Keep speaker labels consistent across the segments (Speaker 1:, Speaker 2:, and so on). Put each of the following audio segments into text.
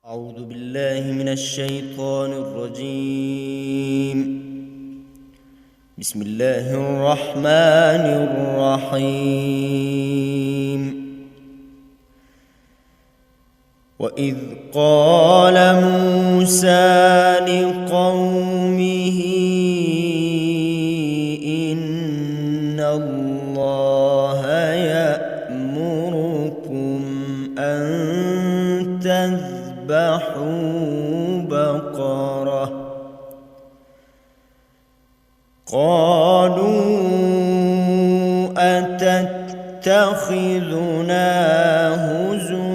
Speaker 1: أعوذ بالله من الشيطان الرجيم. بسم الله الرحمن الرحيم. وإذ قال موسى لقومه إن الله يأمركم أن تذبحوا بقرة. قالوا أتتخذنا هزوا.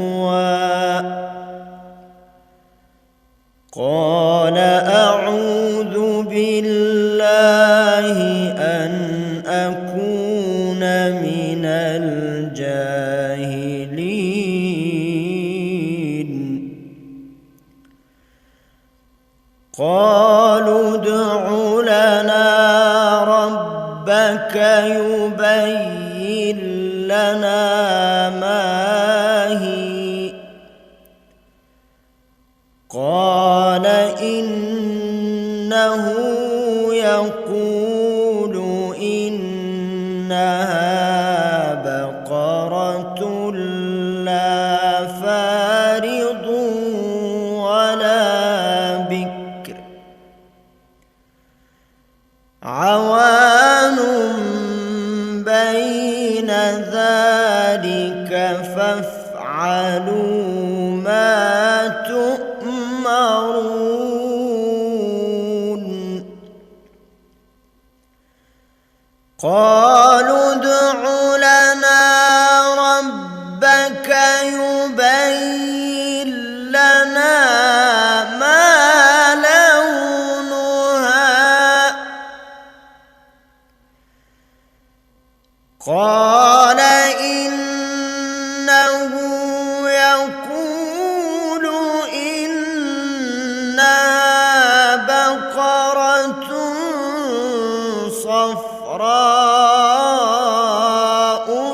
Speaker 1: قال أعوذ بالله أن أكون من الجاهلين. قالوا ادع لنا ربك يبين لنا ما هي. قال إنه يقول إنها بقرة لا فارض ولا بكر عوان بين ذلك فافعلوا ما تؤمرون. قالوا ادع لنا ربك يبين لنا ما لونها. قال إنه يقول إنها بقرة صفراء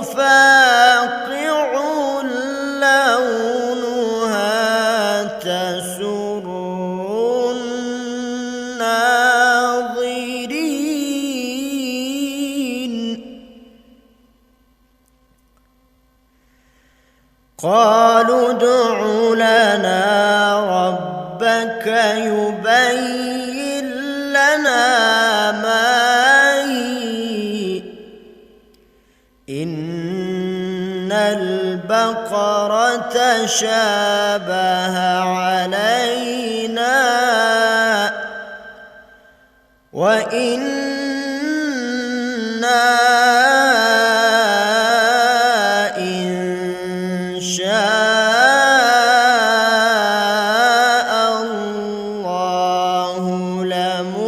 Speaker 1: فاقع لونها تسر الناظرين. قالوا ادع لنا ربك يبين لنا ما هي. إن البقرة شابه علينا وإنا إن شاء الله لمهتدون.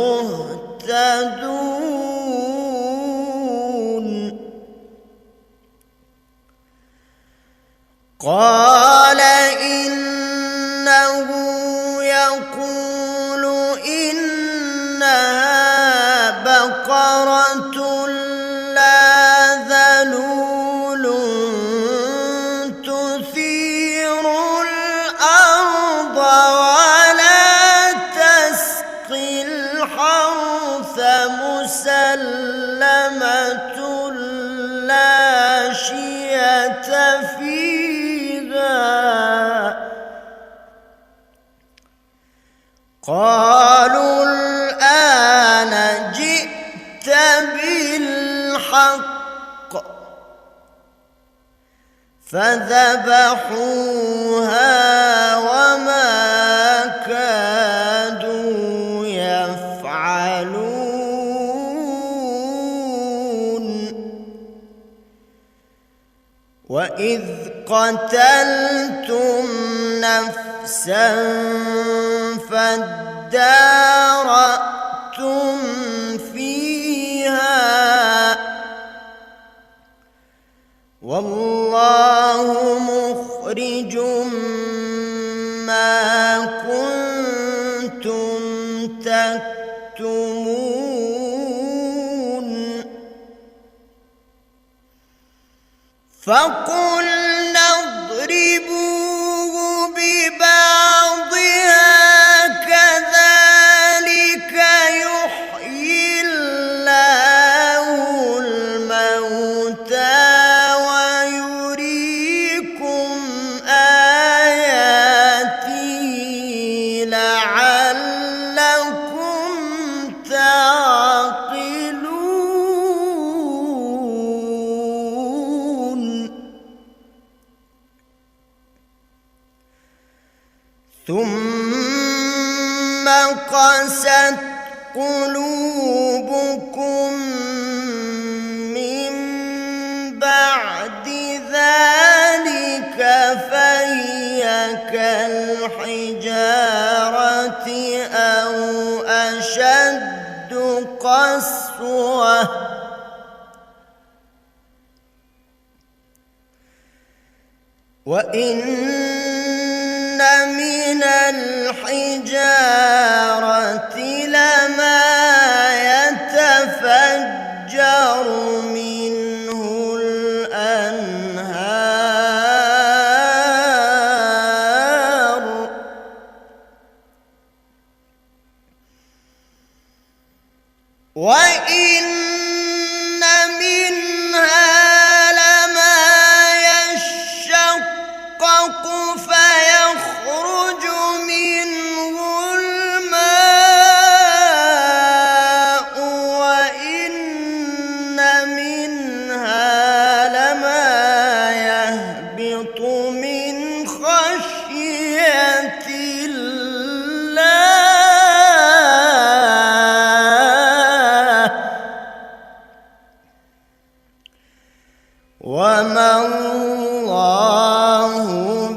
Speaker 1: قال إنه يقول إنها بقرة لا ذلول تثير الأرض ولا تسقي الحرث مسلمة لا شية فيها. قالوا الآن جئت بالحق. فذبحوها وما كادوا يفعلون. وإذ قتلتم نفسا فادارأتم فيها والله مخرج ما كنتم تكتمون. فقلنا اضربوه ببعض ثم قست قلوبكم من بعد ذلك فهي كالحجارة أو أشد قسوة وإن من الحجارة لما يتفجر منه الأنهار وإن منها لما يشقق فيخرج منه الماء وإن منها لما يهبط من خشية الله وما الله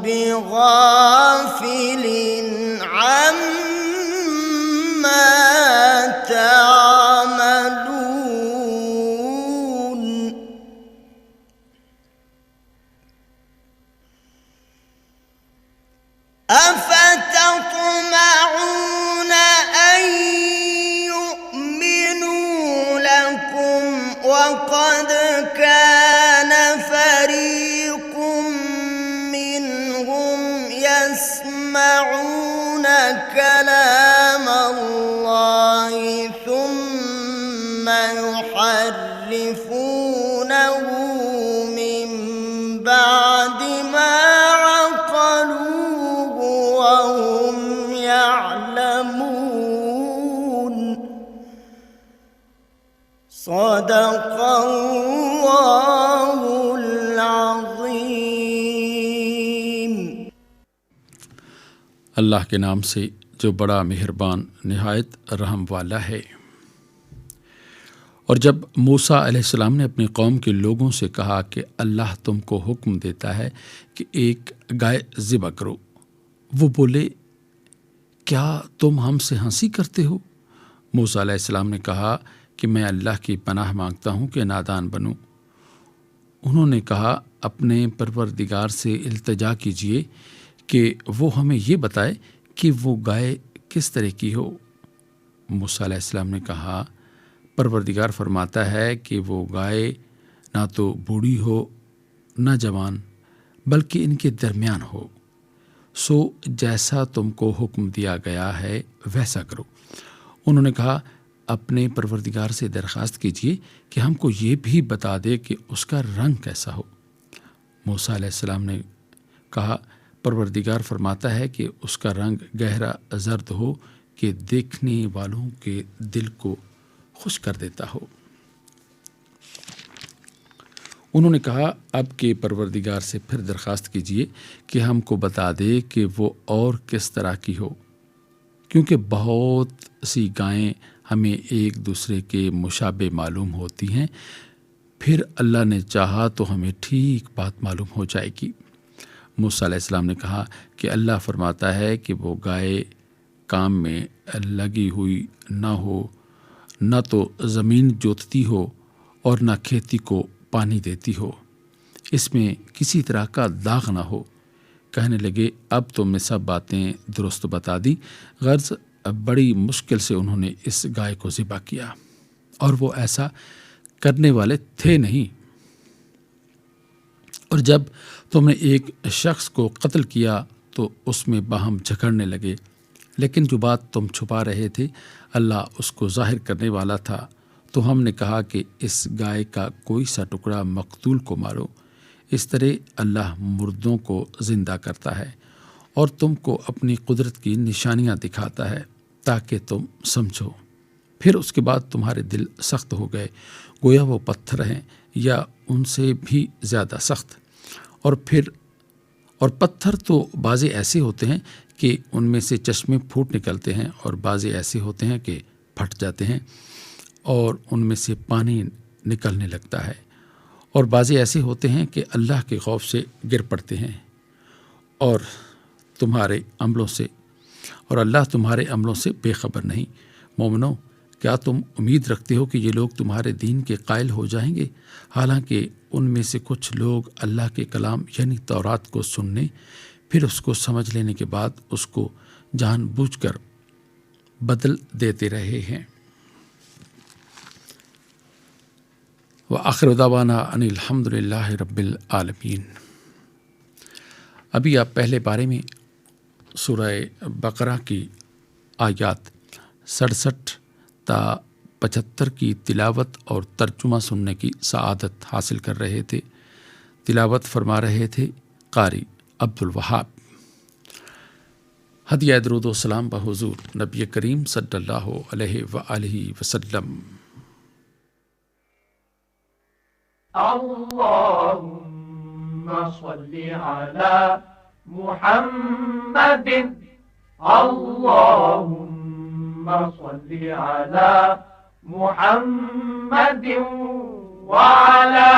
Speaker 1: بغافل عما تعملون أفتطمعون أن يؤمنوا لكم وقد كان فريق منهم يسمعون كلام الله ثم يحرفونه من بعد ما عقلوه وهم يعلمون صدق الله العظيم۔
Speaker 2: اللہ کے نام سے جو بڑا مہربان نہایت رحم والا ہے۔ اور جب موسیٰ علیہ السلام نے اپنی قوم کے لوگوں سے کہا کہ اللہ تم کو حکم دیتا ہے کہ ایک گائے ذبح کرو، وہ بولے کیا تم ہم سے ہنسی کرتے ہو؟ موسیٰ علیہ السلام نے کہا کہ میں اللہ کی پناہ مانگتا ہوں کہ نادان بنوں۔ انہوں نے کہا اپنے پروردگار سے التجا کیجیے کہ وہ ہمیں یہ بتائے کہ وہ گائے کس طرح کی ہو۔ موسیٰ علیہ السلام نے کہا پروردگار فرماتا ہے کہ وہ گائے نہ تو بوڑھی ہو نہ جوان بلکہ ان کے درمیان ہو، سو جیسا تم کو حکم دیا گیا ہے ویسا کرو۔ انہوں نے کہا اپنے پروردگار سے درخواست کیجیے کہ ہم کو یہ بھی بتا دے کہ اس کا رنگ کیسا ہو۔ موسیٰ علیہ السلام نے کہا پروردگار فرماتا ہے کہ اس کا رنگ گہرا زرد ہو کہ دیکھنے والوں کے دل کو خوش کر دیتا ہو۔ انہوں نے کہا اب کے پروردگار سے پھر درخواست کیجیے کہ ہم کو بتا دے کہ وہ اور کس طرح کی ہو، کیونکہ بہت سی گائیں ہمیں ایک دوسرے کے مشابہ معلوم ہوتی ہیں، پھر اللہ نے چاہا تو ہمیں ٹھیک بات معلوم ہو جائے گی۔ موسیٰ علیہ السلام نے کہا کہ اللہ فرماتا ہے کہ وہ گائے کام میں لگی ہوئی نہ ہو، نہ تو زمین جوتتی ہو اور نہ کھیتی کو پانی دیتی ہو، اس میں کسی طرح کا داغ نہ ہو۔ کہنے لگے اب تم نے سب باتیں درست بتا دی۔ غرض بڑی مشکل سے انہوں نے اس گائے کو ذبح کیا، اور وہ ایسا کرنے والے تھے نہیں۔ اور جب تم نے ایک شخص کو قتل کیا تو اس میں باہم جھگڑنے لگے، لیکن جو بات تم چھپا رہے تھے اللہ اس کو ظاہر کرنے والا تھا، تو ہم نے کہا کہ اس گائے کا کوئی سا ٹکڑا مقتول کو مارو۔ اس طرح اللہ مردوں کو زندہ کرتا ہے اور تم کو اپنی قدرت کی نشانیاں دکھاتا ہے تاکہ تم سمجھو۔ پھر اس کے بعد تمہارے دل سخت ہو گئے، گویا وہ پتھر ہیں یا ان سے بھی زیادہ سخت، اور پھر اور پتھر تو بعضے ایسے ہوتے ہیں کہ ان میں سے چشمے پھوٹ نکلتے ہیں، اور بعضے ایسے ہوتے ہیں کہ پھٹ جاتے ہیں اور ان میں سے پانی نکلنے لگتا ہے، اور بعضے ایسے ہوتے ہیں کہ اللہ کے خوف سے گر پڑتے ہیں اور تمہارے عملوں سے، اور اللہ تمہارے عملوں سے بے خبر نہیں۔ مومنو، کیا تم امید رکھتے ہو کہ یہ لوگ تمہارے دین کے قائل ہو جائیں گے، حالانکہ ان میں سے کچھ لوگ اللہ کے کلام یعنی تورات کو سننے، پھر اس کو سمجھ لینے کے بعد اس کو جان بوجھ کر بدل دیتے رہے ہیں۔ وآخر دعوانا ان الحمد للہ رب العالمین۔ ابھی آپ پہلے بارے میں سورہ بقرہ کی آیات 67 تا 75 کی تلاوت اور ترجمہ سننے کی سعادت حاصل کر رہے تھے۔ تلاوت فرما رہے تھے قاری عبد الوہاب۔ ہدیہ درود و سلام بحضور نبی کریم صلی اللہ علیہ وآلہ وسلم۔
Speaker 3: اللهم صل على محمد اللهم صل على محمد وعلى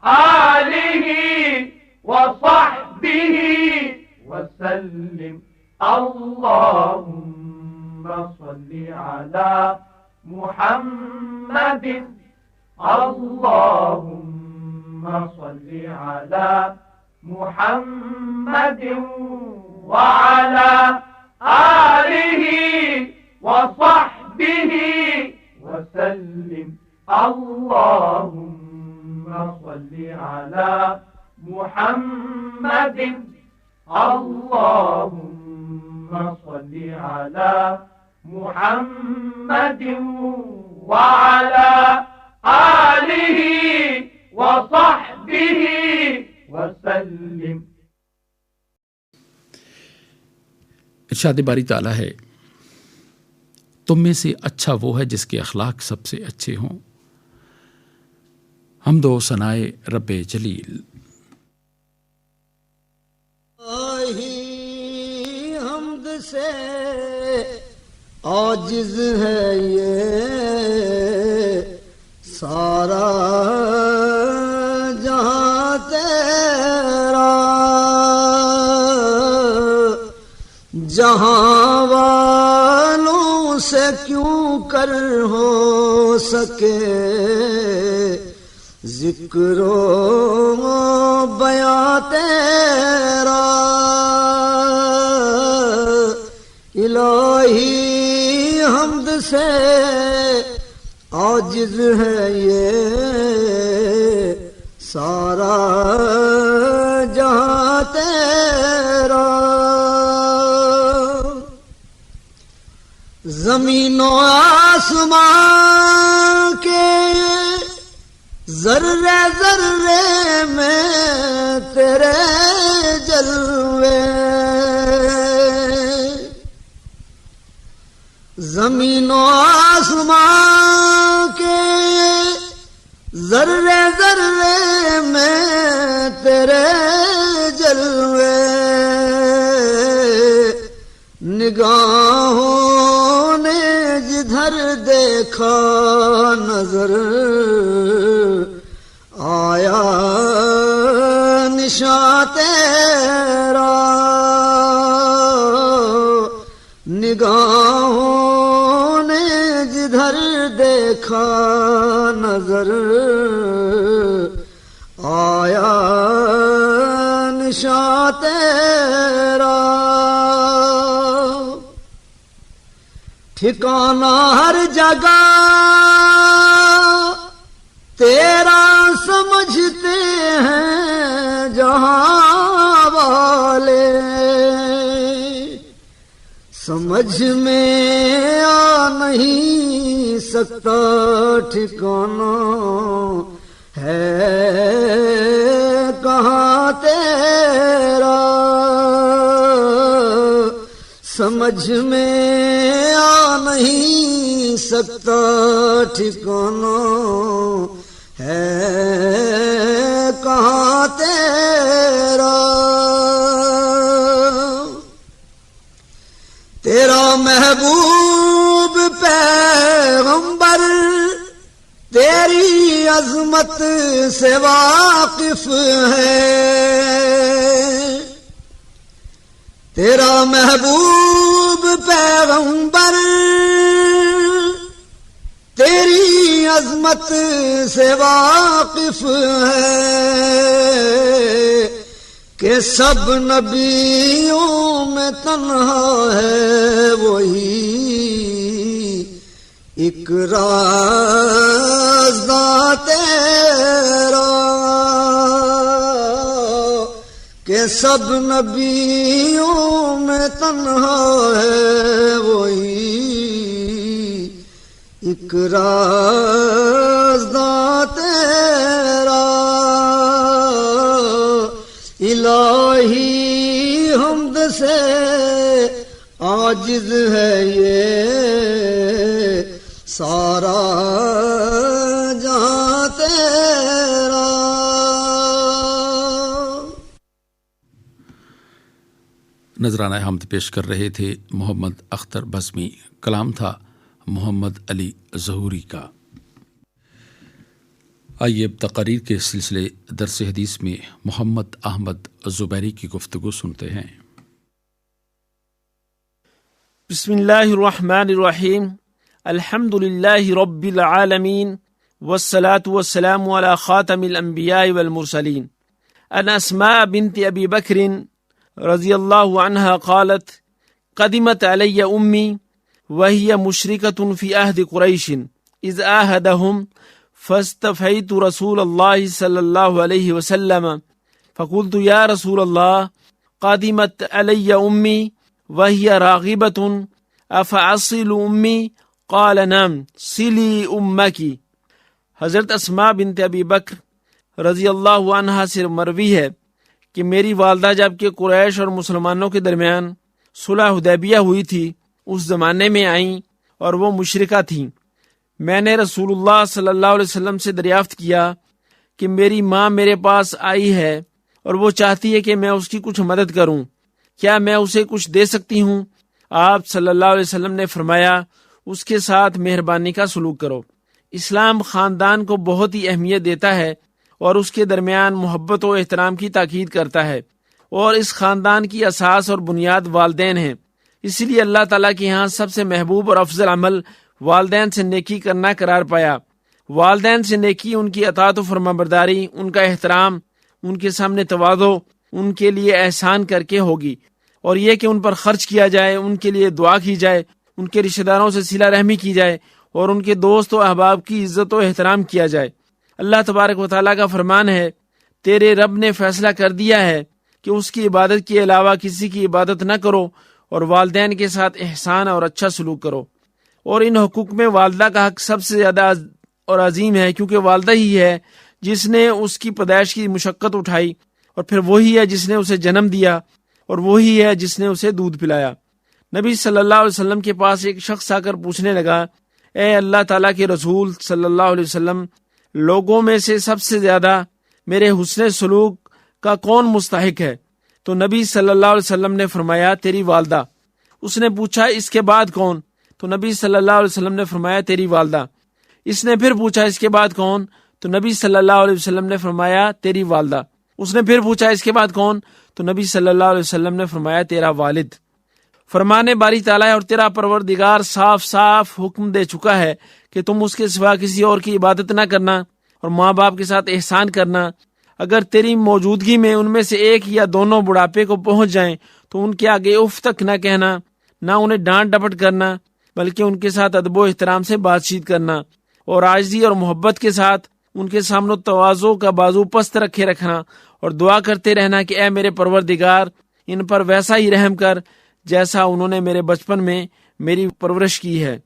Speaker 3: آله وصحبه وسلم اللهم صل على محمد اللهم صل على محمد وعلى آله وصحبه وسلم اللهم صل على محمد اللهم صل على محمد وعلى آله وصحبه وسلم۔
Speaker 2: ارشاد باری تعالیٰ ہے، تم میں سے اچھا وہ ہے جس کے اخلاق سب سے اچھے ہوں۔ حمد و ثنائے رب جلیل۔
Speaker 1: حمد سے عاجز ہے یہ سارا جہاں تیرا، جہاں والوں سے کیوں کر ہو سکے ذکر و بیاں تیرا۔ الہی حمد سے عاجز ہے یہ سارا جہاں تیرا۔ زمین و آسمان کے ذرے ذرے میں تیرے جلوے، زمین و آسمان کے ذرے ذرے میں تیرے جلوے، نگاہوں نے جدھر دیکھا نظر آیا نشاں تیرا، نگاہوں نے جدھر دیکھا نظر آیا نشاں تیرا۔ ٹھکانہ ہر جگہ تیرا سمجھتے ہیں جہاں والے، سمجھ میں آ نہیں سکتا ٹھکانہ ہے کہاں تیرا، سمجھ میں آ نہیں سکتا ٹھکانہ ہے کہاں تیرا۔ تیرا محبوب پیغمبر تیری عظمت سے واقف ہے، تیرا محبوب پیغمبر تیری عظمت سے واقف ہے کہ سب نبیوں میں تنہا ہے وہی ایک رازداں تیرا، کہ سب نبیوں میں تنہا ہے وہی ایک رازداں تیرا۔ الہی حمد سے عاجز ہے یہ سارا جہاں تیرا۔
Speaker 2: نذرانہ حمد پیش کر رہے تھے محمد اختر بزمی، کلام تھا محمد علی ظہوری کا۔ آئیے اب تقاریر کے سلسلے درس حدیث میں محمد احمد زبیری کی گفتگو سنتے ہیں۔
Speaker 4: بسم اللہ الرحمن الرحیم، الحمد للہ رب العالمین، والصلاة والسلام على خاتم الانبیاء والمرسلین۔ ان اسماء بنت ابی بکر رضی اللہ عنہا قالت قدمت علی امی وهي مشركة في عهد قريش اذ عاهدهم فاستفيت رسول الله صلى الله عليه وسلم فقلت يا رسول الله قدمت علي امي وهي راغبة افاصل امي قال نعم صلي امك۔ حضرت اسماء بنت ابی بکر رضی اللہ عنہا سے مروی ہے کہ میری والدہ جب کہ قریش اور مسلمانوں کے درمیان صلح حدیبیہ ہوئی تھی اس زمانے میں آئیں اور وہ مشرکہ تھیں۔ میں نے رسول اللہ صلی اللہ علیہ وسلم سے دریافت کیا کہ میری ماں میرے پاس آئی ہے اور وہ چاہتی ہے کہ میں اس کی کچھ مدد کروں، کیا میں اسے کچھ دے سکتی ہوں؟ آپ صلی اللہ علیہ وسلم نے فرمایا اس کے ساتھ مہربانی کا سلوک کرو۔ اسلام خاندان کو بہت ہی اہمیت دیتا ہے اور اس کے درمیان محبت و احترام کی تاکید کرتا ہے، اور اس خاندان کی اساس اور بنیاد والدین ہیں۔ اسی لیے اللہ تعالیٰ کے ہاں سب سے محبوب اور افضل عمل والدین سے نیکی کرنا قرار پایا۔ والدین سے نیکی ان کی اطاعت و فرمانبرداری، ان کا احترام، ان کے سامنے تواضع، ان کے لیے احسان کر کے ہوگی، اور یہ کہ ان پر خرچ کیا جائے، ان کے لیے دعا کی جائے، ان کے رشتہ داروں سے صلہ رحمی کی جائے، اور ان کے دوست و احباب کی عزت و احترام کیا جائے۔ اللہ تبارک و تعالیٰ کا فرمان ہے، تیرے رب نے فیصلہ کر دیا ہے کہ اس کی عبادت کے علاوہ کسی کی عبادت نہ کرو، اور والدین کے ساتھ احسان اور اچھا سلوک کرو۔ اور ان حقوق میں والدہ کا حق سب سے زیادہ اور عظیم ہے، کیونکہ والدہ ہی ہے جس نے اس کی پیدائش کی مشقت اٹھائی، اور پھر وہی ہے جس نے اسے جنم دیا، اور وہی ہے جس نے اسے دودھ پلایا۔ نبی صلی اللہ علیہ وسلم کے پاس ایک شخص آ کر پوچھنے لگا، اے اللہ تعالیٰ کے رسول صلی اللہ علیہ وسلم، لوگوں میں سے سب سے زیادہ میرے حسن سلوک کا کون مستحق ہے؟ تو نبی صلی اللہ علیہ وسلم نے فرمایا تیری والدہ۔ اس نے پوچھا اس کے بعد کون؟ تو نبی صلی اللہ علیہ وسلم نے فرمایا تیری والدہ۔ اس نے پھر پوچھا اس کے بعد کون؟ تو نبی صلی اللہ علیہ وسلم نے فرمایا تیری والدہ۔ اس نے پھر پوچھا اس کے بعد کون؟ تو نبی صلی اللہ علیہ وسلم نے فرمایا تیرا والد۔ فرمانے باری تعالیٰ اور تیرا پروردگار صاف صاف حکم دے چکا ہے کہ تم اس کے سوا کسی اور کی عبادت نہ کرنا اور ماں باپ کے ساتھ احسان کرنا۔ اگر تیری موجودگی میں ان میں سے ایک یا دونوں بڑھاپے کو پہنچ جائیں تو ان کے آگے اف تک نہ کہنا، نہ انہیں ڈانٹ ڈپٹ کرنا، بلکہ ان کے ساتھ ادب و احترام سے بات چیت کرنا، اور عاجزی اور محبت کے ساتھ ان کے سامنے تواضع کا بازو پست رکھے رکھنا، اور دعا کرتے رہنا کہ اے میرے پروردگار ان پر ویسا ہی رحم کر جیسا انہوں نے میرے بچپن میں میری پرورش کی ہے۔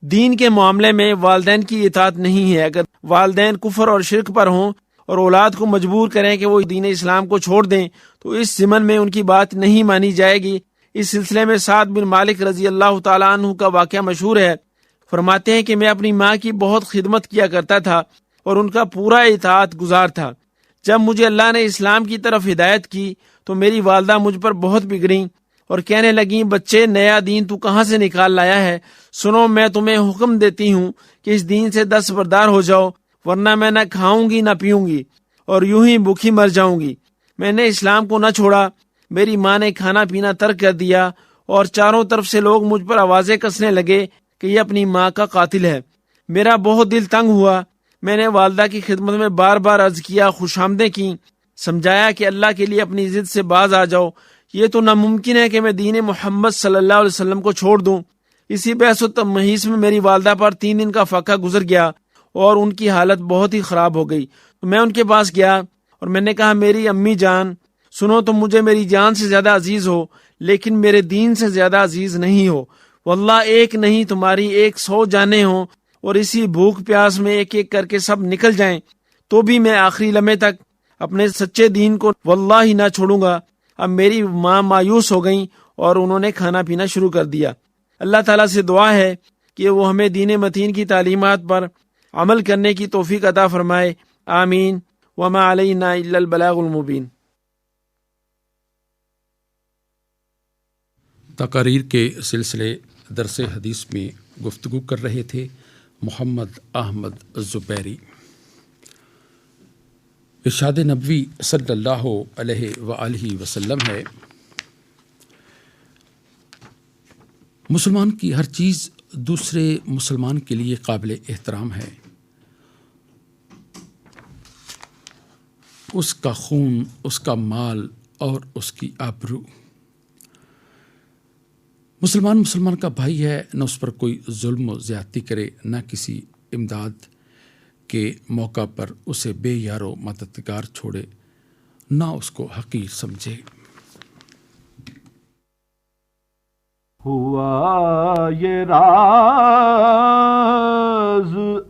Speaker 4: دین کے معاملے میں والدین کی اطاعت نہیں ہے۔ اگر والدین کفر اور شرک پر ہوں اور اولاد کو مجبور کریں کہ وہ دین اسلام کو چھوڑ دیں تو اس ضمن میں ان کی بات نہیں مانی جائے گی۔ اس سلسلے میں سعد بن مالک رضی اللہ تعالیٰ عنہ کا واقعہ مشہور ہے۔ فرماتے ہیں کہ میں اپنی ماں کی بہت خدمت کیا کرتا تھا اور ان کا پورا اطاعت گزار تھا۔ جب مجھے اللہ نے اسلام کی طرف ہدایت کی تو میری والدہ مجھ پر بہت بگڑیں اور کہنے لگیں بچے نیا دین تو کہاں سے نکال لایا ہے؟ سنو میں تمہیں حکم دیتی ہوں کہ اس دین سے دستبردار ہو جاؤ، ورنہ میں نہ کھاؤں گی نہ پیوں گی اور یوں ہی بھوکی مر جاؤں گی۔ میں نے اسلام کو نہ چھوڑا، میری ماں نے کھانا پینا ترک کر دیا اور چاروں طرف سے لوگ مجھ پر آوازیں کسنے لگے کہ یہ اپنی ماں کا قاتل ہے۔ میرا بہت دل تنگ ہوا، میں نے والدہ کی خدمت میں بار بار عرض کیا، خوشامدیں کی، سمجھایا کہ اللہ کے لیے اپنی ضد سے باز آ جاؤ، یہ تو ناممکن ہے کہ میں دین محمد صلی اللہ علیہ وسلم کو چھوڑ دوں۔ اسی بحث و تمحیص میں میری والدہ پر 3 دن کا فاقہ گزر گیا اور ان کی حالت بہت ہی خراب ہو گئی۔ تو میں ان کے پاس گیا اور میں نے کہا میری امی جان سنو، تم مجھے میری جان سے زیادہ عزیز ہو لیکن میرے دین سے زیادہ عزیز نہیں ہو۔ واللہ ایک نہیں تمہاری 100 جانیں ہوں اور اسی بھوک پیاس میں ایک ایک کر کے سب نکل جائیں تو بھی میں آخری لمحے تک اپنے سچے دین کو واللہ ہی نہ چھوڑوں گا۔ اب میری ماں مایوس ہو گئیں اور انہوں نے کھانا پینا شروع کر دیا۔ اللہ تعالیٰ سے دعا ہے کہ وہ ہمیں دین متین کی تعلیمات پر عمل کرنے کی توفیق عطا فرمائے، آمین۔ وما علینا الا البلاغ المبین۔
Speaker 2: تقاریر کے سلسلے درس حدیث میں گفتگو کر رہے تھے محمد احمد زبیری۔ ارشاد نبوی صلی اللہ علیہ وآلہ وسلم ہے، مسلمان کی ہر چیز دوسرے مسلمان کے لیے قابل احترام ہے، اس کا خون، اس کا مال اور اس کی آبرو۔ مسلمان کا بھائی ہے، نہ اس پر کوئی ظلم و زیادتی کرے، نہ کسی امداد کے موقع پر اسے بے یار و مددگار چھوڑے، نہ اس کو حقیر سمجھے۔
Speaker 5: ہوا یہ راز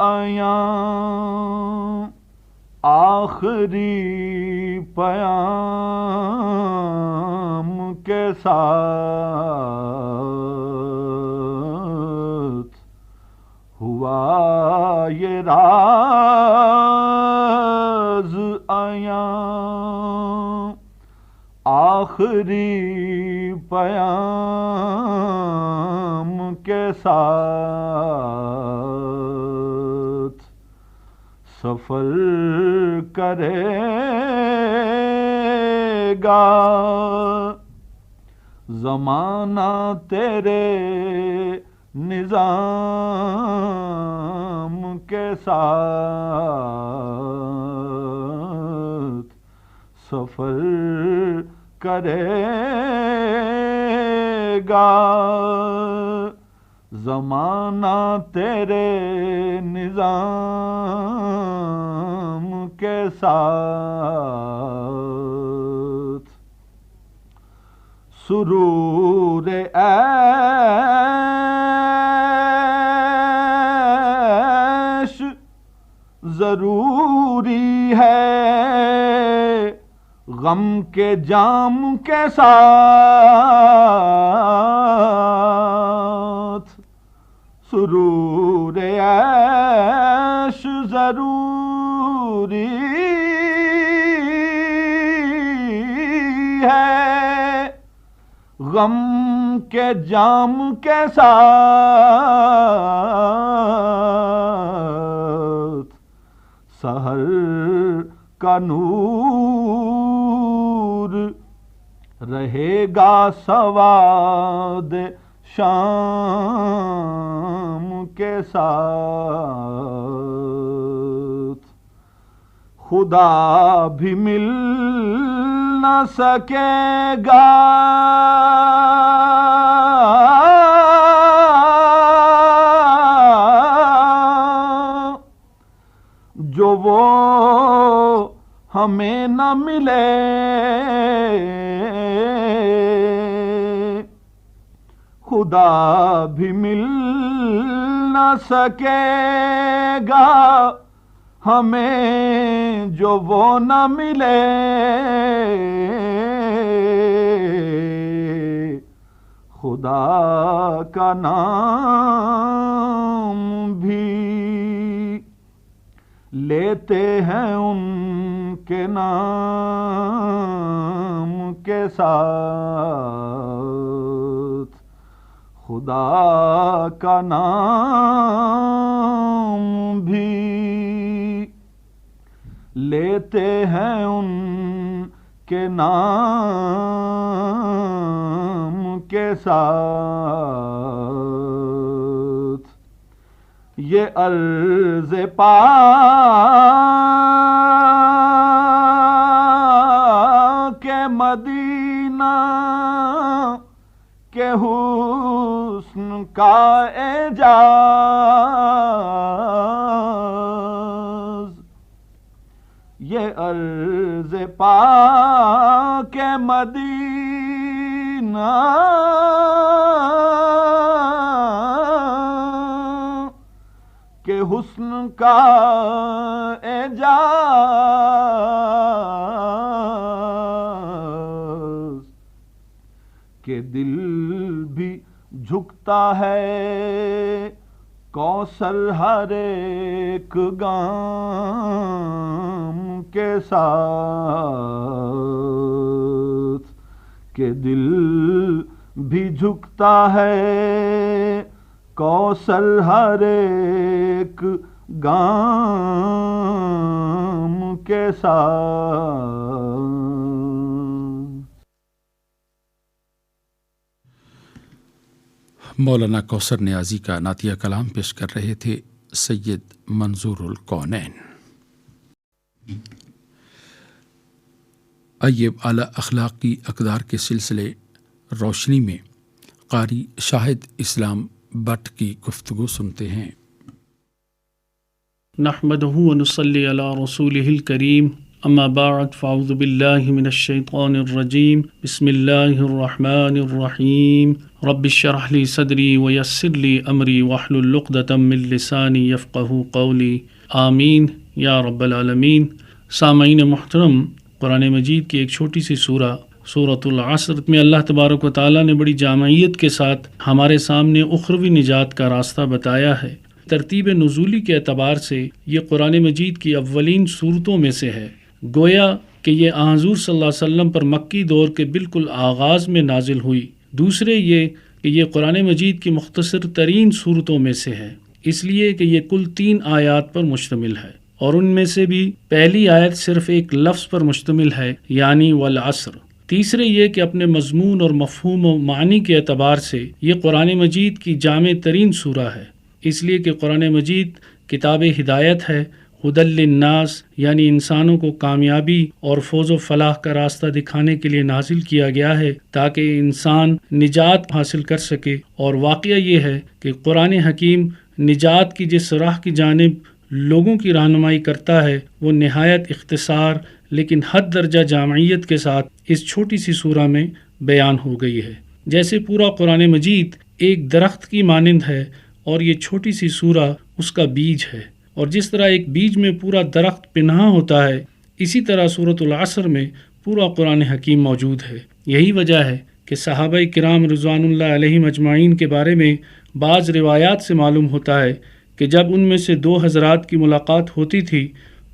Speaker 5: عیاں آخری پیام کے ساتھ، ہوا یہ راز عیاں آخری پیام کے ساتھ، سفر کرے گا زمانہ تیرے نظام کے ساتھ، سفر کرے گا زمانہ تیرے نظام کے ساتھ، سرور عیش ضروری ہے غم کے جام کے ساتھ، سرور عیش ضروری ہے غم کے جام کے ساتھ، سحر کا نور رہے گا سواد شام کے ساتھ، خدا بھی مل نہ سکے گا جو وہ ہمیں نہ ملے، خدا بھی مل نہ سکے گا ہمیں جو وہ نہ ملے، خدا کا نام بھی لیتے ہیں ان کے نام کے ساتھ خدا کا نام بھی لیتے ہیں ان کے نام کے ساتھ. یہ عرض پاک مدینہ کے حسن کا اعجاز. یہ عرض پاک مدینہ کے حسن کا اعجاز کہ دل بھی جھکتا ہے کوثر ہر ایک گام کے ساتھ. کہ دل بھی جھکتا ہے کوثر ہر ایک گام کے ساتھ.
Speaker 2: مولانا کوثر نیازی کا نعتیہ کلام پیش کر رہے تھے سید منظور الکونین. آئیے اعلی اخلاقی اقدار کے سلسلے روشنی میں قاری شاہد اسلام بٹ کی گفتگو سنتے ہیں.
Speaker 6: نحمده ونصلي على رسوله الكريم اما بعد فاعوذ بالله من الشيطان الرجيم بسم الله الرحمن الرحيم رب اشرح لي صدري ويسر لي امري واحلل عقدة من لساني يفقهوا قولي آمین یا رب العالمین. سامعین محترم، قرآن مجید کی ایک چھوٹی سی سورۃ العصر میں اللہ تبارک و تعالیٰ نے بڑی جامعیت کے ساتھ ہمارے سامنے اخروی نجات کا راستہ بتایا ہے. ترتیب نزولی کے اعتبار سے یہ قرآن مجید کی اولین صورتوں میں سے ہے. گویا کہ یہ حضور صلی اللہ علیہ وسلم پر مکی دور کے بالکل آغاز میں نازل ہوئی. دوسرے یہ کہ یہ قرآن مجید کی مختصر ترین صورتوں میں سے ہے، اس لیے کہ یہ کل 3 آیات پر مشتمل ہے، اور ان میں سے بھی پہلی آیت صرف ایک لفظ پر مشتمل ہے، یعنی والعصر. تیسرے یہ کہ اپنے مضمون اور مفہوم و معنی کے اعتبار سے یہ قرآن مجید کی جامع ترین سورہ ہے، اس لیے کہ قرآن مجید کتاب ہدایت ہے، ہدی للناس، یعنی انسانوں کو کامیابی اور فوز و فلاح کا راستہ دکھانے کے لیے نازل کیا گیا ہے تاکہ انسان نجات حاصل کر سکے. اور واقعہ یہ ہے کہ قرآن حکیم نجات کی جس راہ کی جانب لوگوں کی رہنمائی کرتا ہے وہ نہایت اختصار لیکن حد درجہ جامعیت کے ساتھ اس چھوٹی سی سورہ میں بیان ہو گئی ہے. جیسے پورا قرآن مجید ایک درخت کی مانند ہے اور یہ چھوٹی سی سورہ اس کا بیج ہے، اور جس طرح ایک بیج میں پورا درخت پنہاں ہوتا ہے، اسی طرح سورۃ العصر میں پورا قرآن حکیم موجود ہے. یہی وجہ ہے کہ صحابہ کرام رضوان اللہ علیہم اجمعین کے بارے میں بعض روایات سے معلوم ہوتا ہے کہ جب ان میں سے 2 حضرات کی ملاقات ہوتی تھی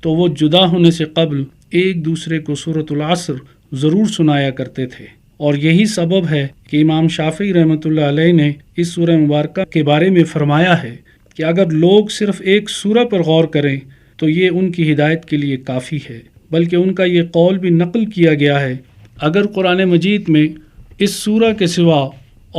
Speaker 6: تو وہ جدا ہونے سے قبل ایک دوسرے کو سورۃ العصر ضرور سنایا کرتے تھے. اور یہی سبب ہے کہ امام شافعی رحمۃ اللہ علیہ نے اس سورہ مبارکہ کے بارے میں فرمایا ہے کہ اگر لوگ صرف ایک سورہ پر غور کریں تو یہ ان کی ہدایت کے لیے کافی ہے. بلکہ ان کا یہ قول بھی نقل کیا گیا ہے، اگر قرآن مجید میں اس سورہ کے سوا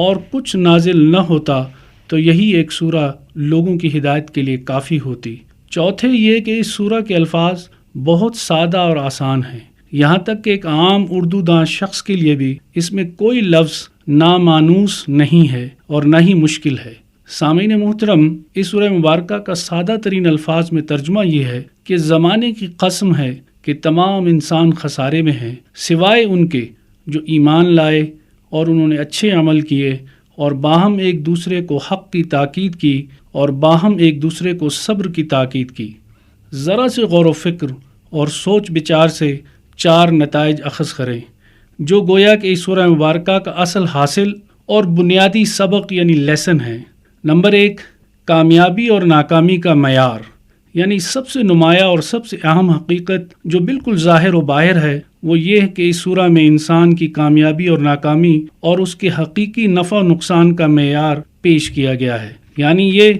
Speaker 6: اور کچھ نازل نہ ہوتا تو یہی ایک سورہ لوگوں کی ہدایت کے لیے کافی ہوتی. چوتھے یہ کہ اس سورہ کے الفاظ بہت سادہ اور آسان ہیں، یہاں تک کہ ایک عام اردو داں شخص کے لیے بھی اس میں کوئی لفظ نامانوس نہیں ہے اور نہ ہی مشکل ہے. سامعین محترم، اس سورہ مبارکہ کا سادہ ترین الفاظ میں ترجمہ یہ ہے کہ زمانے کی قسم ہے کہ تمام انسان خسارے میں ہیں سوائے ان کے جو ایمان لائے اور انہوں نے اچھے عمل کیے اور باہم ایک دوسرے کو حق کی تاکید کی اور باہم ایک دوسرے کو صبر کی تاکید کی. ذرا سے غور و فکر اور سوچ بچار سے 4 نتائج اخذ کریں جو گویا کہ اس سورہ مبارکہ کا اصل حاصل اور بنیادی سبق یعنی لیسن ہے. نمبر 1، کامیابی اور ناکامی کا معیار، یعنی سب سے نمایاں اور سب سے اہم حقیقت جو بالکل ظاہر و باہر ہے وہ یہ ہے کہ اس سورہ میں انسان کی کامیابی اور ناکامی اور اس کے حقیقی نفع و نقصان کا معیار پیش کیا گیا ہے. یعنی یہ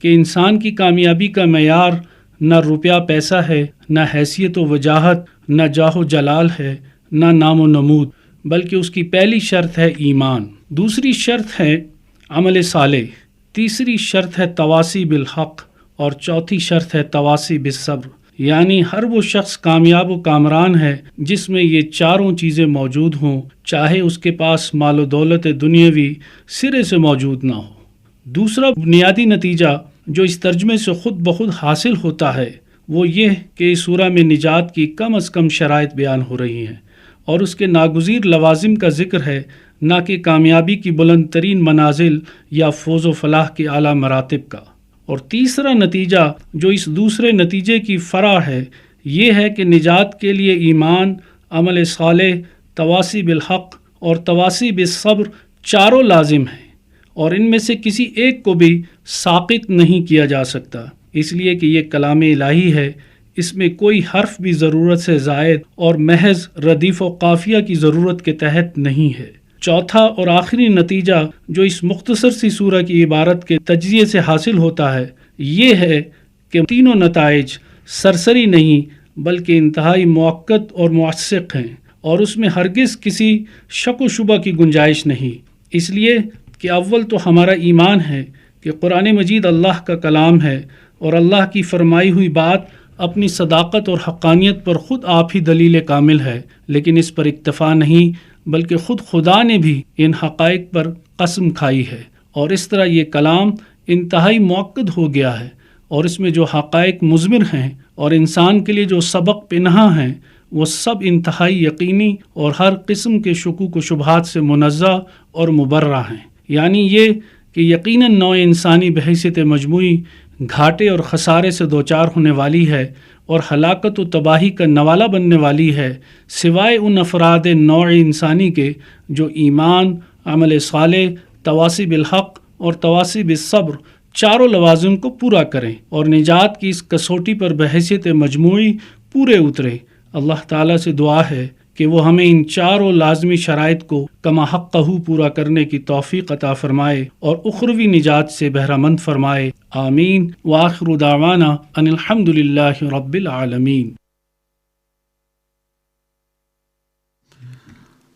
Speaker 6: کہ انسان کی کامیابی کا معیار نہ روپیہ پیسہ ہے، نہ حیثیت و وجاہت، نہ جاہ و جلال ہے، نہ نام و نمود، بلکہ اس کی پہلی شرط ہے ایمان، دوسری شرط ہے عمل صالح، تیسری شرط ہے تواصی بالحق، اور چوتھی شرط ہے تواصی بالصبر. یعنی ہر وہ شخص کامیاب و کامران ہے جس میں یہ چاروں چیزیں موجود ہوں، چاہے اس کے پاس مال و دولت دنیاوی سرے سے موجود نہ ہو. دوسرا بنیادی نتیجہ جو اس ترجمے سے خود بخود حاصل ہوتا ہے وہ یہ کہ اس سورہ میں نجات کی کم از کم شرائط بیان ہو رہی ہیں اور اس کے ناگزیر لوازم کا ذکر ہے، نہ کہ کامیابی کی بلند ترین منازل یا فوز و فلاح کے اعلیٰ مراتب کا. اور تیسرا نتیجہ جو اس دوسرے نتیجے کی فرع ہے یہ ہے کہ نجات کے لیے ایمان، عمل صالح، تواصی بالحق اور تواصی بالصبر چاروں لازم ہیں، اور ان میں سے کسی ایک کو بھی ساقط نہیں کیا جا سکتا، اس لیے کہ یہ کلام الہی ہے، اس میں کوئی حرف بھی ضرورت سے زائد اور محض ردیف و قافیہ کی ضرورت کے تحت نہیں ہے. چوتھا اور آخری نتیجہ جو اس مختصر سی سورہ کی عبارت کے تجزیے سے حاصل ہوتا ہے یہ ہے کہ تینوں نتائج سرسری نہیں بلکہ انتہائی موقت اور موثق ہیں، اور اس میں ہرگز کسی شک و شبہ کی گنجائش نہیں. اس لیے کہ اول تو ہمارا ایمان ہے کہ قرآن مجید اللہ کا کلام ہے اور اللہ کی فرمائی ہوئی بات اپنی صداقت اور حقانیت پر خود آپ ہی دلیل کامل ہے، لیکن اس پر اکتفا نہیں بلکہ خود خدا نے بھی ان حقائق پر قسم کھائی ہے، اور اس طرح یہ کلام انتہائی موقد ہو گیا ہے، اور اس میں جو حقائق مضمر ہیں اور انسان کے لیے جو سبق پنہاں ہیں وہ سب انتہائی یقینی اور ہر قسم کے شکوک و شبہات سے منزہ اور مبرہ ہیں. یعنی یہ کہ یقیناً نوع انسانی بحیثیت مجموعی گھاٹے اور خسارے سے دوچار ہونے والی ہے اور ہلاکت و تباہی کا نوالہ بننے والی ہے، سوائے ان افراد نوع انسانی کے جو ایمان، عمل صالح، تواصی بالحق اور تواصی بالصبر چاروں لوازم کو پورا کریں اور نجات کی اس کسوٹی پر بحیثیت مجموعی پورے اترے. اللہ تعالیٰ سے دعا ہے کہ وہ ہمیں ان چاروں لازمی شرائط کو کما حقہ پورا کرنے کی توفیق عطا فرمائے اور اخروی نجات سے بہرہ مند فرمائے. آمین. وآخر دعوانا ان الحمد للہ رب العالمین.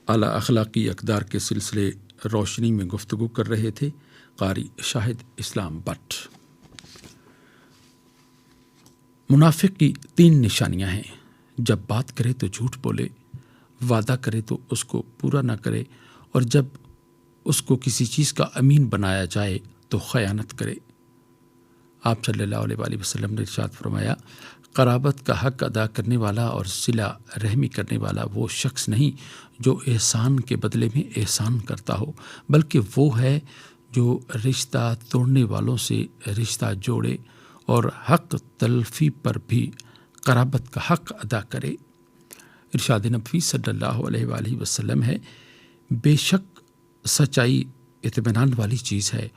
Speaker 2: اعلیٰ اخلاقی اقدار کے سلسلے روشنی میں گفتگو کر رہے تھے قاری شاہد اسلام بٹ. منافق کی 3 نشانیاں ہیں: جب بات کرے تو جھوٹ بولے، وعدہ کرے تو اس کو پورا نہ کرے، اور جب اس کو کسی چیز کا امین بنایا جائے تو خیانت کرے. آپ صلی اللہ علیہ وآلہ وسلم نے ارشاد فرمایا، قرابت کا حق ادا کرنے والا اور صلہ رحمی کرنے والا وہ شخص نہیں جو احسان کے بدلے میں احسان کرتا ہو، بلکہ وہ ہے جو رشتہ توڑنے والوں سے رشتہ جوڑے اور حق تلفی پر بھی قرابت کا حق ادا کرے. ارشاد نبوی صلی اللہ علیہ وآلہ وسلم ہے، بے شک سچائی اطمینان والی چیز ہے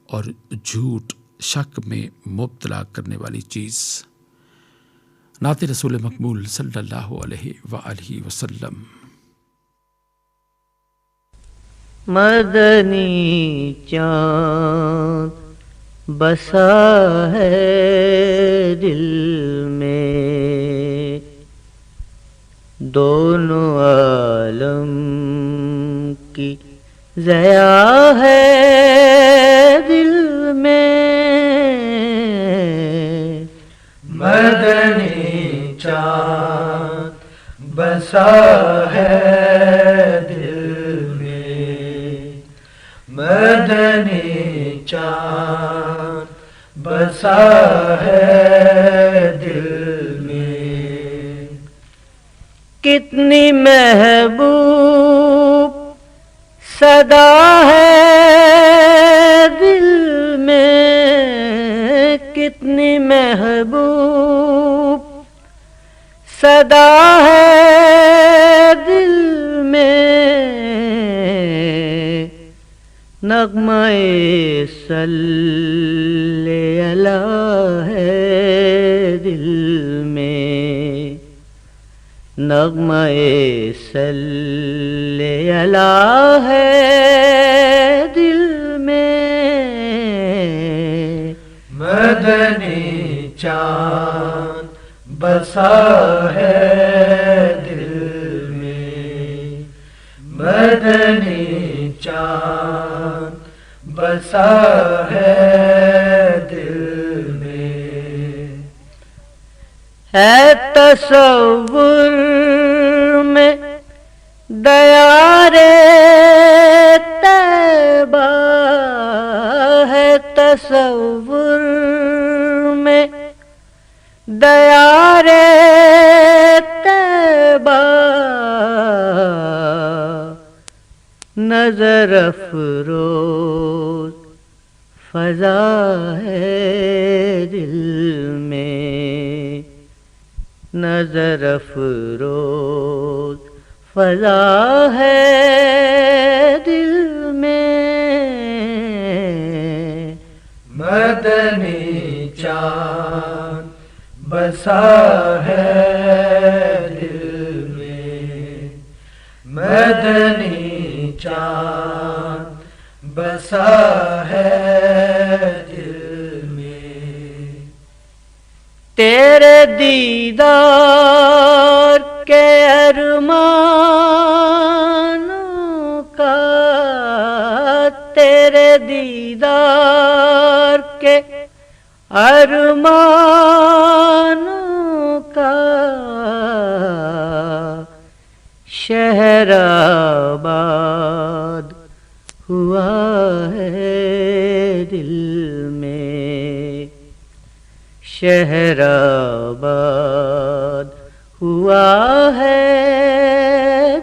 Speaker 2: اور جھوٹ شک میں مبتلا کرنے والی چیز. نعت رسول مقبول صلی اللہ علیہ وآلہ وسلم.
Speaker 1: مدنی چاند بسا ہے دل میں، دونوں عالم کی ضیا ہے دل میں.
Speaker 3: مدنی چاند بسا ہے دل میں، مدنی چاند بسا ہے دل میں.
Speaker 1: کتنی محبوب صدا ہے دل میں، کتنی محبوب صدا ہے دل میں. نغمہ صلی اللہ ہے دل میں، نغمہ صلی اللہ ہے دل میں،
Speaker 3: مدنی چاند بسا ہے دل میں، مدنی چاند بسا ہے دل میں،
Speaker 1: ہے تصور میں دیار طیبہ، ہے تصور میں دیار طیبہ، نظر افروز فضا ہے دل میں، نظر افروز فضا ہے دل میں،
Speaker 3: مدنی چاند بسا ہے دل میں، مدنی چاند بسا ہے دل میں،
Speaker 1: تیرے دیدار کے ارمانوں کا، تیرے دیدار کے ارمانوں کا، شہر آباد ہوا ہے دل میں، شہر آباد ہوا ہے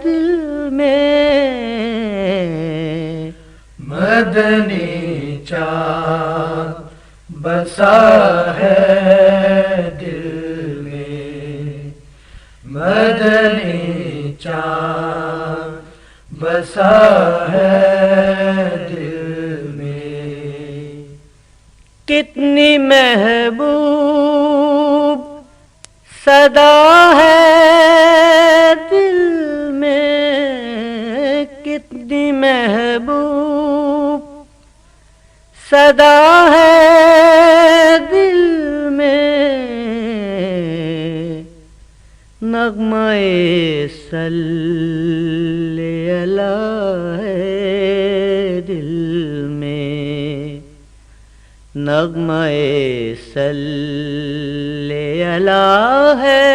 Speaker 1: دل میں،
Speaker 3: مدنی چاند بسا ہے دل میں، مدنی چاند بسا ہے دل میں،
Speaker 1: کتنی محبوب صدا ہے دل میں، کتنی محبوب صدا ہے دل میں، نغمہ صلی اللہ ہے دل میں، نغمہ صلی اللہ ہے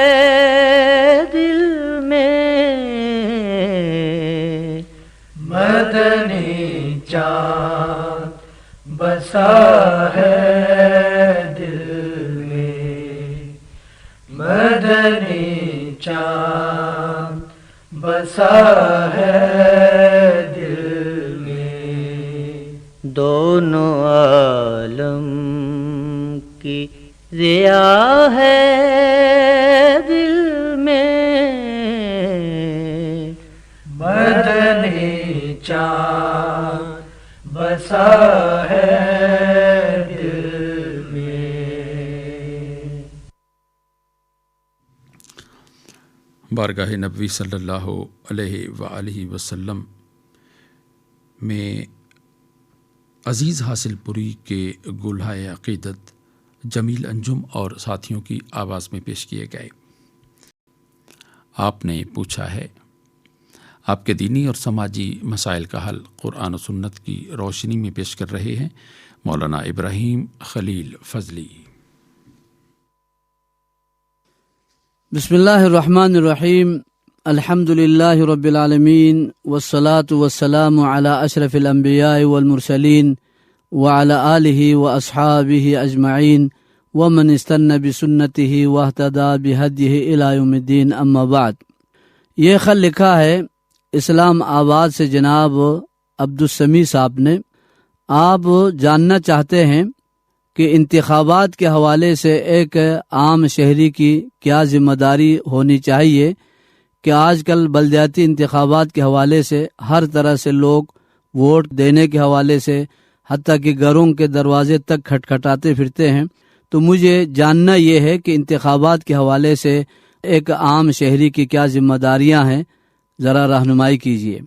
Speaker 1: دل میں،
Speaker 3: مدنی چاند بسا ہے دل میں، مدنی چاند بسا ہے دل میں،
Speaker 1: دونوں عالم کی ضیا ہے دل میں،
Speaker 3: مدنی چاند بسا ہے دل میں،
Speaker 2: بارگاہ نبوی صلی اللہ علیہ وآلہ وسلم میں عزیز حاصل پوری کے گلہائے عقیدت جمیل انجم اور ساتھیوں کی آواز میں پیش کیے گئے۔ آپ نے پوچھا ہے، آپ کے دینی اور سماجی مسائل کا حل قرآن و سنت کی روشنی میں پیش کر رہے ہیں مولانا ابراہیم خلیل فضلی۔
Speaker 7: بسم اللہ الرحمن الرحیم، الحمد للہ رب العالمین، والصلاة والسلام علی اشرف الانبیاء والمرسلین وعلی آلہ واصحابہ اجمعین ومن استنى بسنتہ واہتدى بہدیہ الی یوم الدین، اما بعد۔ یہ خط لکھا ہے اسلام آباد سے جناب عبدالسمیع صاحب نے۔ آپ جاننا چاہتے ہیں کہ انتخابات کے حوالے سے ایک عام شہری کی کیا ذمہ داری ہونی چاہیے کہ آج کل بلدیاتی انتخابات کے حوالے سے ہر طرح سے لوگ ووٹ دینے کے حوالے سے، حتیٰ کہ گھروں کے دروازے تک کھٹکھٹاتے پھرتے ہیں، تو مجھے جاننا یہ ہے کہ انتخابات کے حوالے سے ایک عام شہری کی کیا ذمہ داریاں ہیں، ذرا رہنمائی کیجیے۔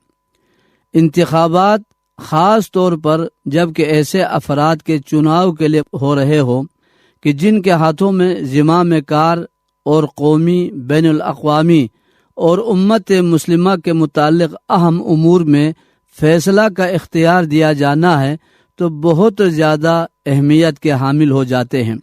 Speaker 7: انتخابات خاص طور پر جب کہ ایسے افراد کے چناؤ کے لیے ہو رہے ہو کہ جن کے ہاتھوں میں زمام کار اور قومی، بین الاقوامی اور امت مسلمہ کے متعلق اہم امور میں فیصلہ کا اختیار دیا جانا ہے، تو بہت زیادہ اہمیت کے حامل ہو جاتے ہیں،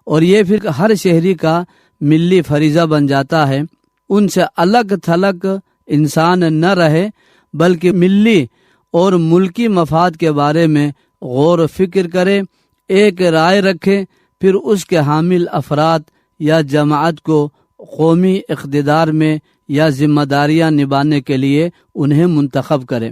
Speaker 7: اور یہ پھر ہر شہری کا ملی فریضہ بن جاتا ہے۔ ان سے الگ تھلگ انسان نہ رہے، بلکہ ملی اور ملکی مفاد کے بارے میں غور و فکر کرے، ایک رائے رکھے، پھر اس کے حامل افراد یا جماعت کو قومی اقتدار میں یا ذمہ داریاں نبھانے کے لیے انہیں منتخب کرے۔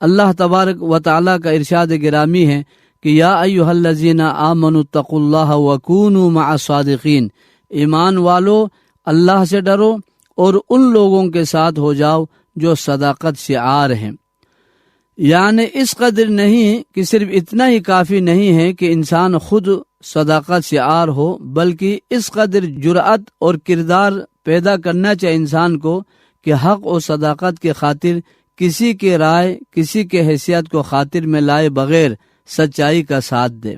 Speaker 7: اللہ تبارک و تعالیٰ کا ارشاد گرامی ہے کہ یا ایھا الذین آمنوا اتقوا اللہ وکونوا مع الصادقین، ایمان والو اللہ سے ڈرو اور ان لوگوں کے ساتھ ہو جاؤ جو صداقت شعار ہیں۔ یعنی اس قدر نہیں کہ صرف اتنا ہی کافی نہیں ہے کہ انسان خود صداقت شعار ہو، بلکہ اس قدر جرأت اور کردار پیدا کرنا چاہے انسان کو کہ حق و صداقت کی خاطر کسی کی رائے، کسی کے حیثیت کو خاطر میں لائے بغیر سچائی کا ساتھ دے۔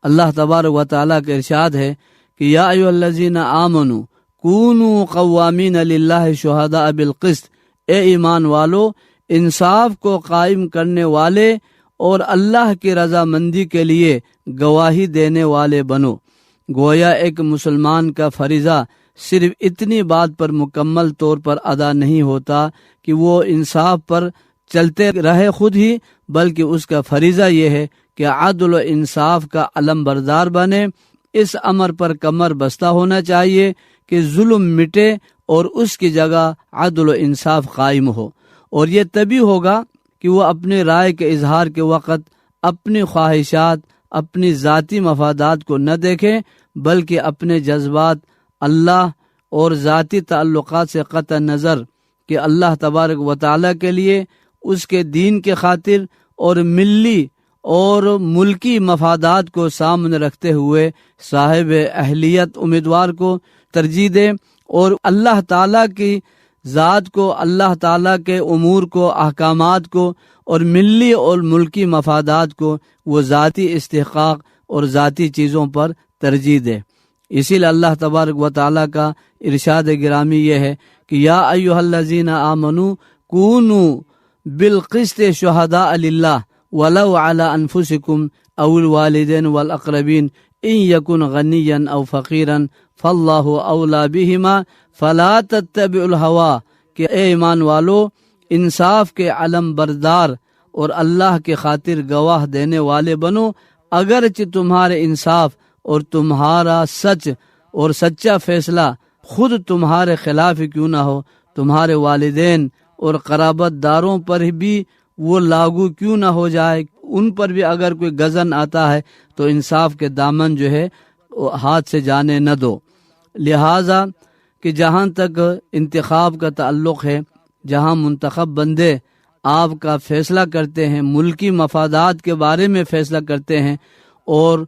Speaker 7: اللہ تبارک و تعالیٰ کا ارشاد ہے کہ یا ایھا الذین آمنوا کونوا قوامین للہ شہداء بالقسط، اے ایمان والو انصاف کو قائم کرنے والے اور اللہ کی رضامندی کے لیے گواہی دینے والے بنو۔ گویا ایک مسلمان کا فریضہ صرف اتنی بات پر مکمل طور پر ادا نہیں ہوتا کہ وہ انصاف پر چلتے رہے خود ہی، بلکہ اس کا فریضہ یہ ہے کہ عدل و انصاف کا علم بردار بنے۔ اس امر پر کمر بستہ ہونا چاہیے کہ ظلم مٹے اور اس کی جگہ عدل و انصاف قائم ہو، اور یہ تبھی ہوگا کہ وہ اپنے رائے کے اظہار کے وقت اپنی خواہشات، اپنی ذاتی مفادات کو نہ دیکھیں، بلکہ اپنے جذبات، اللہ اور ذاتی تعلقات سے قطع نظر کہ اللہ تبارک و تعالیٰ کے لیے، اس کے دین کے خاطر اور ملی اور ملکی مفادات کو سامنے رکھتے ہوئے صاحب اہلیت امیدوار کو ترجیح دے، اور اللہ تعالیٰ کی ذات کو، اللہ تعالیٰ کے امور کو، احکامات کو اور ملی اور ملکی مفادات کو وہ ذاتی استحقاق اور ذاتی چیزوں پر ترجیح دے۔ اسی لیے اللہ تبارک و تعالیٰ کا ارشاد گرامی یہ ہے کہ یا ایھا الذین آمنوا کونوا بالقسط شہداء للہ ولو علی انفسکم او الوالدین والاقربین ان یکن غنیا او فقیرا فاللہ اولی بہما فلا تتبعوا الہوی، کہ اے ایمان والو انصاف کے علم بردار اور اللہ کے خاطر گواہ دینے والے بنو، اگرچہ تمہارے انصاف اور تمہارا سچ اور سچا فیصلہ خود تمہارے خلاف کیوں نہ ہو، تمہارے والدین اور قرابت داروں پر بھی وہ لاگو کیوں نہ ہو جائے، ان پر بھی اگر کوئی غضن آتا ہے تو انصاف کے دامن جو ہے ہاتھ سے جانے نہ دو۔ لہذا کہ جہاں تک انتخاب کا تعلق ہے، جہاں منتخب بندے آپ کا فیصلہ کرتے ہیں، ملکی مفادات کے بارے میں فیصلہ کرتے ہیں، اور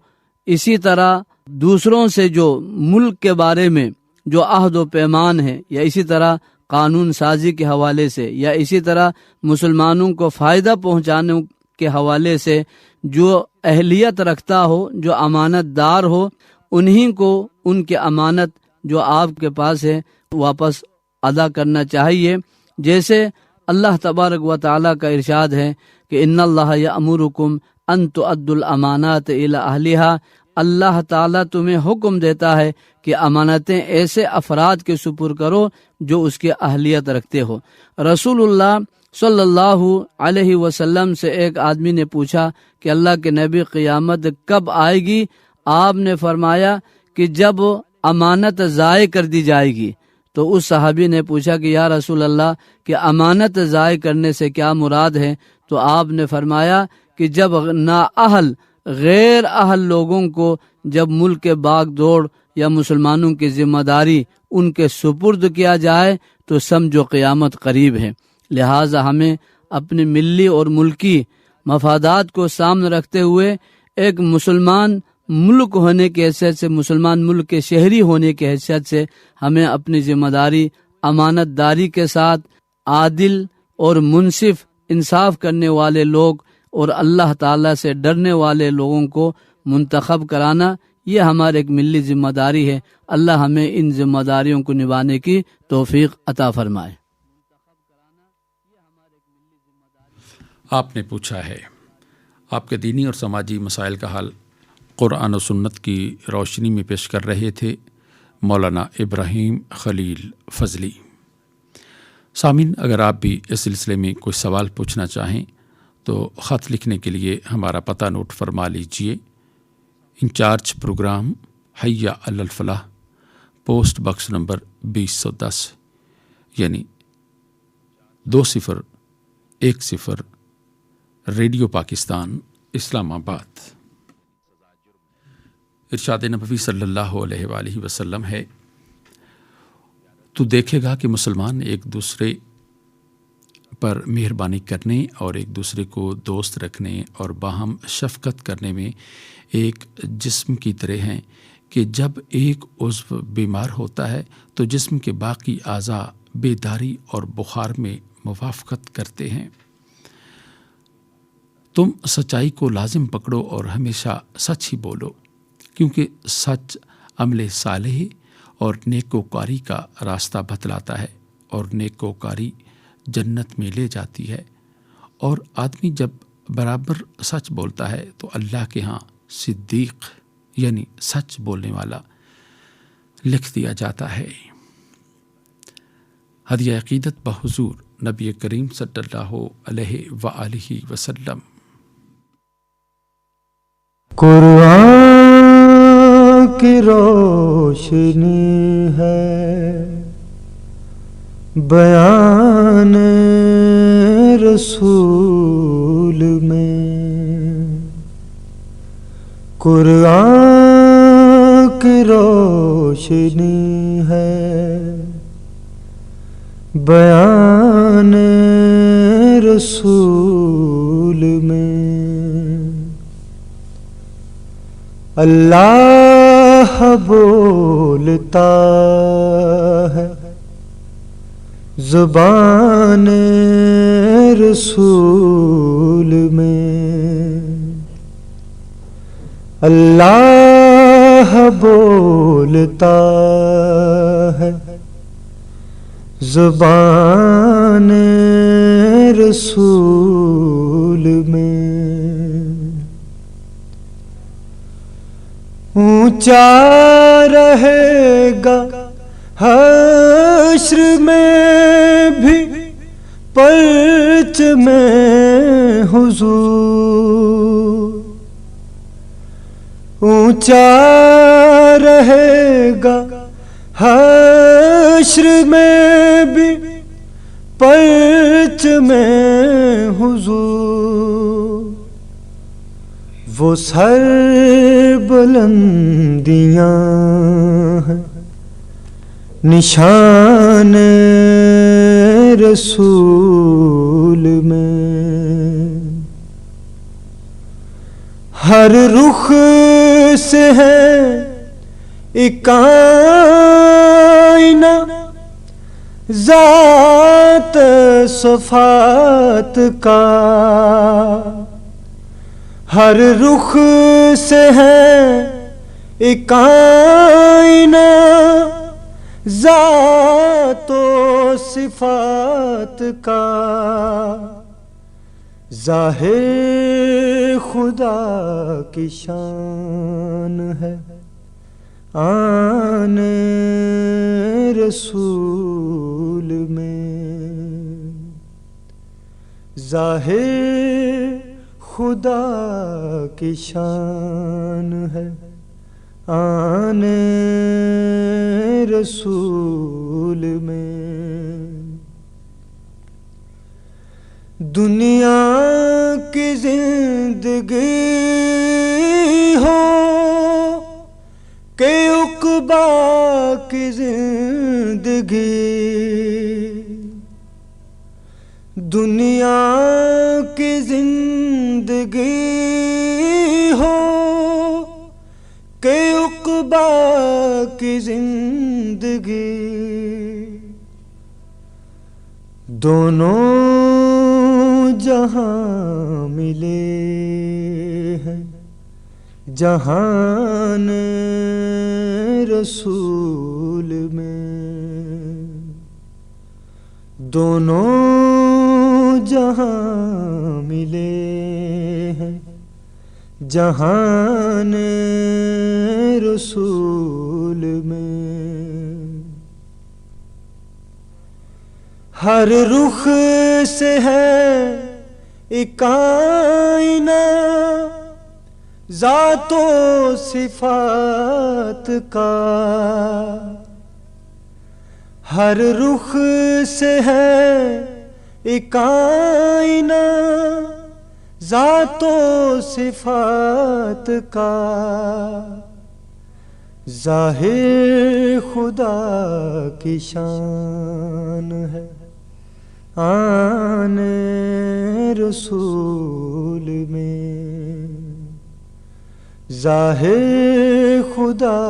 Speaker 7: اسی طرح دوسروں سے جو ملک کے بارے میں جو عہد و پیمان ہے، یا اسی طرح قانون سازی کے حوالے سے، یا اسی طرح مسلمانوں کو فائدہ پہنچانے کے حوالے سے جو اہلیت رکھتا ہو، جو امانت دار ہو، انہی کو ان کی امانت جو آپ کے پاس ہے واپس ادا کرنا چاہیے۔ جیسے اللہ تبارک و تعالیٰ کا ارشاد ہے کہ ان اللہ یأمرکم ان تؤدوا الامانات الی اہلہا، اللہ تعالیٰ تمہیں حکم دیتا ہے کہ امانتیں ایسے افراد کے سپرد کرو جو اس کی اہلیت رکھتے ہو۔ رسول اللہ صلی اللہ علیہ وسلم سے ایک آدمی نے پوچھا کہ اللہ کے نبی قیامت کب آئے گی؟ آپ نے فرمایا کہ جب امانت ضائع کر دی جائے گی۔ تو اس صحابی نے پوچھا کہ یا رسول اللہ کہ امانت ضائع کرنے سے کیا مراد ہے؟ تو آپ نے فرمایا کہ جب نااہل غیر اہل لوگوں کو جب ملک کے باغ دوڑ یا مسلمانوں کی ذمہ داری ان کے سپرد کیا جائے تو سمجھو قیامت قریب ہے۔ لہٰذا ہمیں اپنی ملی اور ملکی مفادات کو سامنے رکھتے ہوئے ایک مسلمان ملک ہونے کی حیثیت سے، مسلمان ملک کے شہری ہونے کی حیثیت سے ہمیں اپنی ذمہ داری امانت داری کے ساتھ عادل اور منصف انصاف کرنے والے لوگ اور اللہ تعالیٰ سے ڈرنے والے لوگوں کو منتخب کرانا، یہ ہماری ایک ملی ذمہ داری ہے۔ اللہ ہمیں ان ذمہ داریوں کو نبھانے کی توفیق عطا فرمائے۔
Speaker 2: آپ نے پوچھا ہے، آپ کے دینی اور سماجی مسائل کا حل قرآن و سنت کی روشنی میں پیش کر رہے تھے مولانا ابراہیم خلیل فضلی۔ سامعین، اگر آپ بھی اس سلسلے میں کوئی سوال پوچھنا چاہیں تو خط لکھنے کے لیے ہمارا پتہ نوٹ فرما لیجئے۔ انچارج پروگرام حیا علی الفلاح، پوسٹ باکس نمبر 2010، یعنی 2010، ریڈیو پاکستان، اسلام آباد۔ ارشاد نبوی صلی اللہ علیہ وآلہ وسلم ہے، تو دیکھے گا کہ مسلمان ایک دوسرے پر مہربانی کرنے اور ایک دوسرے کو دوست رکھنے اور باہم شفقت کرنے میں ایک جسم کی طرح ہیں کہ جب ایک عضو بیمار ہوتا ہے تو جسم کے باقی اعضاء بیداری اور بخار میں موافقت کرتے ہیں۔ تم سچائی کو لازم پکڑو اور ہمیشہ سچ ہی بولو، کیونکہ سچ عمل صالح اور نیکوکاری کا راستہ بتلاتا ہے، اور نیکوکاری جنت میں لے جاتی ہے۔ اور آدمی جب برابر سچ بولتا ہے تو اللہ کے ہاں صدیق یعنی سچ بولنے والا لکھ دیا جاتا ہے۔ ہدیہ عقیدت بحضور نبی کریم صلی اللہ علیہ وآلہ وسلم۔
Speaker 3: قرآن کی روشنی ہے، بیان رسول میں، قرآن کی روشنی ہے، بیان رسول میں۔ اللہ بولتا ہے زبان رسول میں، اللہ بولتا ہے زبان رسول میں۔ اونچا رہے گا حشر میں بھی پرچم حضور، اونچا رہے گا حشر میں بھی پرچم حضور۔ وہ سر بلندیاں ہیں نشان رسول میں، ہر رخ سے ہے ایک آئینہ ذات صفات کا، ہر رخ سے ہے ایک آئینہ ذات و صفات کا، ظاہر خدا کی شان ہے آن رسول میں، ظاہر خدا کی شان ہے آن رسول میں۔ دنیا کی زندگی ہو کہ عقبا کی زندگی، دنیا کی زندگی ہو کہ عقبا کی زندگی، دونوں جہاں ملے ہیں جہان رسول میں، دونوں جہاں ملے ہیں جہان رسول میں، ہر رخ سے ہے ایک آئینہ ذات و صفات کا، ہر رخ سے ہے ایک آئینہ ذات و صفات کا، ظاہر خدا کی شان ہے آن رسول میں، ظاہر خدا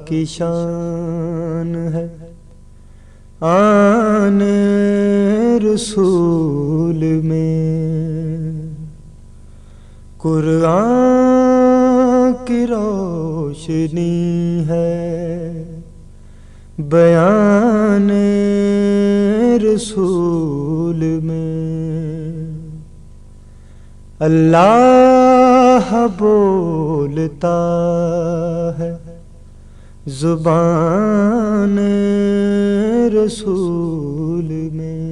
Speaker 3: کی شان ہے آن رسول میں، قرآن کی روشنی ہے بیان رسول میں، اللہ بولتا ہے زبان رسول میں۔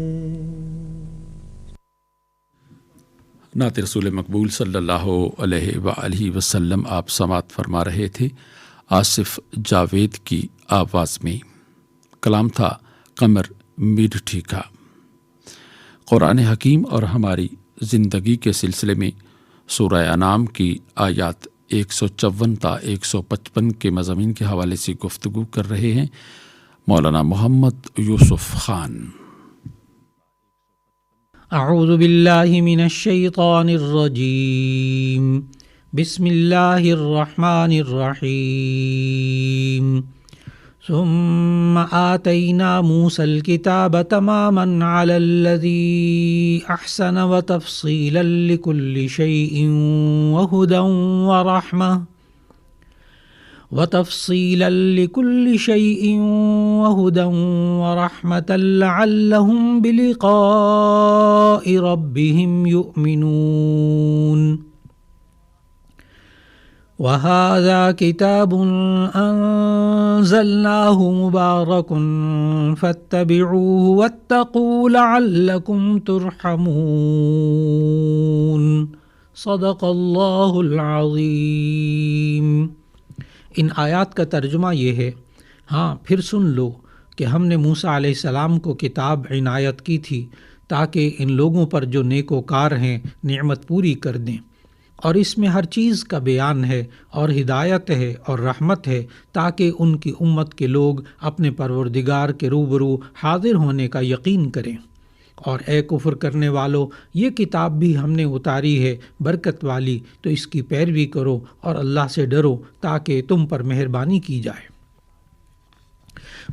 Speaker 2: نعت رسول مقبول صلی اللہ علیہ وآلہ وسلم آپ سماعت فرما رہے تھے آصف جاوید کی آواز میں۔ کلام تھا قمر میڈٹھی کا۔ قرآن حکیم اور ہماری زندگی کے سلسلے میں سورہ انعام کی آیات 154 تا 155 کے مضامین کے حوالے سے گفتگو کر رہے ہیں مولانا محمد یوسف خان۔
Speaker 8: اعوذ باللہ من الشیطان الرجیم، بسم اللہ الرحمن الرحیم، ثم آتینا موسى الكتاب تماما على الذي أحسن وتفصيلا لكل شيء وهدى ورحمة لعلهم بلقاء ربهم يؤمنون، وهذا كتاب أنزلناه مبارك فاتبعوه واتقوا لعلكم ترحمون، صدق اللہ العظیم۔ ان آیات کا ترجمہ یہ ہے، ہاں پھر سن لو کہ ہم نے موسیٰ علیہ السلام کو کتاب عنایت کی تھی تاکہ ان لوگوں پر جو نیکوکار ہیں نعمت پوری کر دیں، اور اس میں ہر چیز کا بیان ہے اور ہدایت ہے اور رحمت ہے تاکہ ان کی امت کے لوگ اپنے پروردگار کے روبرو حاضر ہونے کا یقین کریں۔ اور اے کفر کرنے والو، یہ کتاب بھی ہم نے اتاری ہے برکت والی، تو اس کی پیروی کرو اور اللہ سے ڈرو تاکہ تم پر مہربانی کی جائے۔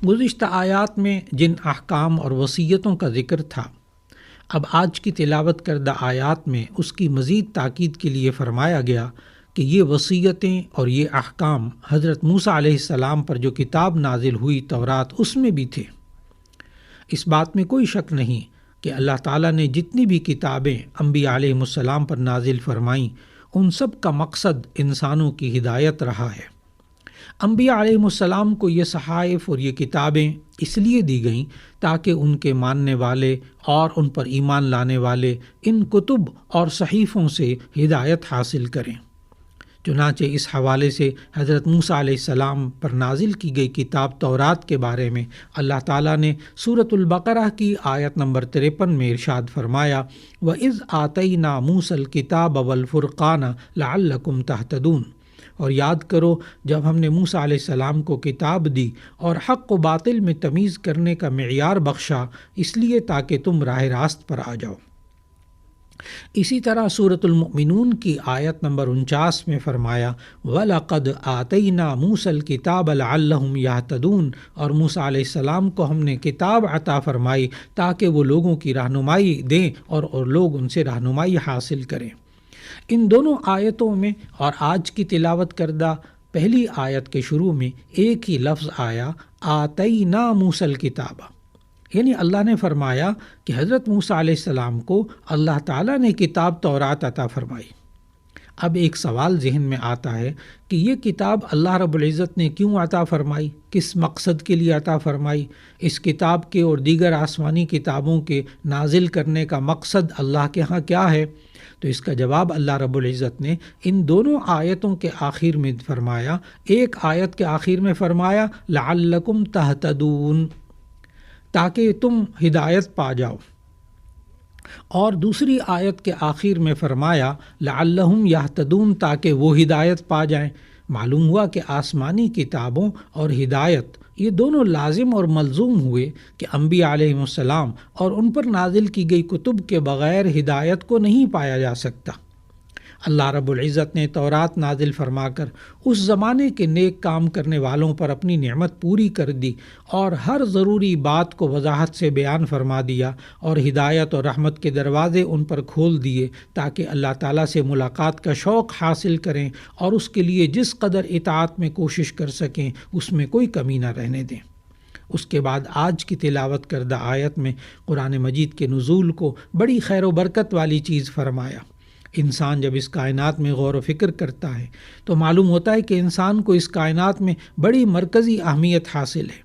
Speaker 8: گزشتہ آیات میں جن احکام اور وصیتوں کا ذکر تھا، اب آج کی تلاوت کردہ آیات میں اس کی مزید تاکید کے لیے فرمایا گیا کہ یہ وصیتیں اور یہ احکام حضرت موسیٰ علیہ السلام پر جو کتاب نازل ہوئی تورات، اس میں بھی تھے۔ اس بات میں کوئی شک نہیں کہ اللہ تعالیٰ نے جتنی بھی کتابیں انبیاء علیہ السلام پر نازل فرمائیں، ان سب کا مقصد انسانوں کی ہدایت رہا ہے۔ انبیاء علیہ السلام کو یہ صحائف اور یہ کتابیں اس لیے دی گئیں تاکہ ان کے ماننے والے اور ان پر ایمان لانے والے ان کتب اور صحیفوں سے ہدایت حاصل کریں۔ چنانچہ اس حوالے سے حضرت موسیٰ علیہ السلام پر نازل کی گئی کتاب تورات کے بارے میں اللہ تعالیٰ نے سورۃ البقرہ کی آیت نمبر 53 میں ارشاد فرمایا، وَإِذْ آتَيْنَا مُوسَى الْكِتَابَ وَالْفُرْقَانَ لَعَلَّكُمْ تَهْتَدُونَ، اور یاد کرو جب ہم نے موسیٰ علیہ السلام کو کتاب دی اور حق و باطل میں تمیز کرنے کا معیار بخشا، اس لیے تاکہ تم راہ راست پر آ جاؤ۔ اسی طرح سورۃ المؤمنون کی آیت نمبر 49 میں فرمایا وَلَقَدْ آتَيْنَا مُوسَى الْكِتَابَ لَعَلَّهُمْ يَهْتَدُونَ، اور موسیٰ علیہ السلام کو ہم نے کتاب عطا فرمائی تاکہ وہ لوگوں کی رہنمائی دیں اور لوگ ان سے رہنمائی حاصل کریں۔ ان دونوں آیتوں میں اور آج کی تلاوت کردہ پہلی آیت کے شروع میں ایک ہی لفظ آیا آتینا موسیٰ الکتاب، یعنی اللہ نے فرمایا کہ حضرت موسیٰ علیہ السلام کو اللہ تعالیٰ نے کتاب تورات عطا فرمائی۔ اب ایک سوال ذہن میں آتا ہے کہ یہ کتاب اللہ رب العزت نے کیوں عطا فرمائی، کس مقصد کے لیے عطا فرمائی؟ اس کتاب کے اور دیگر آسمانی کتابوں کے نازل کرنے کا مقصد اللہ کے ہاں کیا ہے؟ تو اس کا جواب اللہ رب العزت نے ان دونوں آیتوں کے آخر میں فرمایا۔ ایک آیت کے آخر میں فرمایا لعلکم تہتدون، تاکہ تم ہدایت پا جاؤ، اور دوسری آیت کے آخر میں فرمایا لعلہم یہتدون، تاکہ وہ ہدایت پا جائیں۔ معلوم ہوا کہ آسمانی کتابوں اور ہدایت یہ دونوں لازم اور ملزوم ہوئے کہ انبیاء علیہم السلام اور ان پر نازل کی گئی کتب کے بغیر ہدایت کو نہیں پایا جا سکتا۔ اللہ رب العزت نے تورات نازل فرما کر اس زمانے کے نیک کام کرنے والوں پر اپنی نعمت پوری کر دی اور ہر ضروری بات کو وضاحت سے بیان فرما دیا، اور ہدایت اور رحمت کے دروازے ان پر کھول دیے تاکہ اللہ تعالیٰ سے ملاقات کا شوق حاصل کریں اور اس کے لیے جس قدر اطاعت میں کوشش کر سکیں اس میں کوئی کمی نہ رہنے دیں۔ اس کے بعد آج کی تلاوت کردہ آیت میں قرآن مجید کے نزول کو بڑی خیر و برکت والی چیز فرمایا۔ انسان جب اس کائنات میں غور و فکر کرتا ہے تو معلوم ہوتا ہے کہ انسان کو اس کائنات میں بڑی مرکزی اہمیت حاصل ہے۔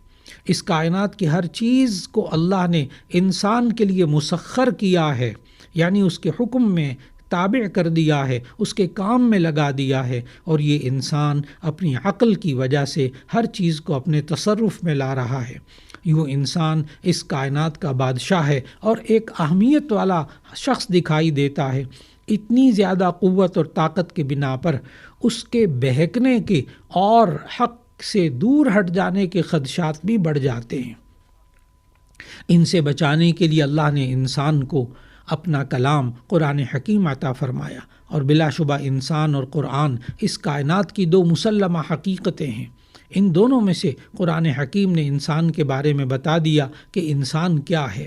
Speaker 8: اس کائنات کی ہر چیز کو اللہ نے انسان کے لیے مسخر کیا ہے، یعنی اس کے حکم میں تابع کر دیا ہے، اس کے کام میں لگا دیا ہے، اور یہ انسان اپنی عقل کی وجہ سے ہر چیز کو اپنے تصرف میں لا رہا ہے۔ یوں انسان اس کائنات کا بادشاہ ہے اور ایک اہمیت والا شخص دکھائی دیتا ہے۔ اتنی زیادہ قوت اور طاقت کے بنا پر اس کے بہکنے کے اور حق سے دور ہٹ جانے کے خدشات بھی بڑھ جاتے ہیں۔ ان سے بچانے کے لیے اللہ نے انسان کو اپنا کلام قرآن حکیم عطا فرمایا، اور بلا شبہ انسان اور قرآن اس کائنات کی دو مسلمہ حقیقتیں ہیں۔ ان دونوں میں سے قرآن حکیم نے انسان کے بارے میں بتا دیا کہ انسان کیا ہے۔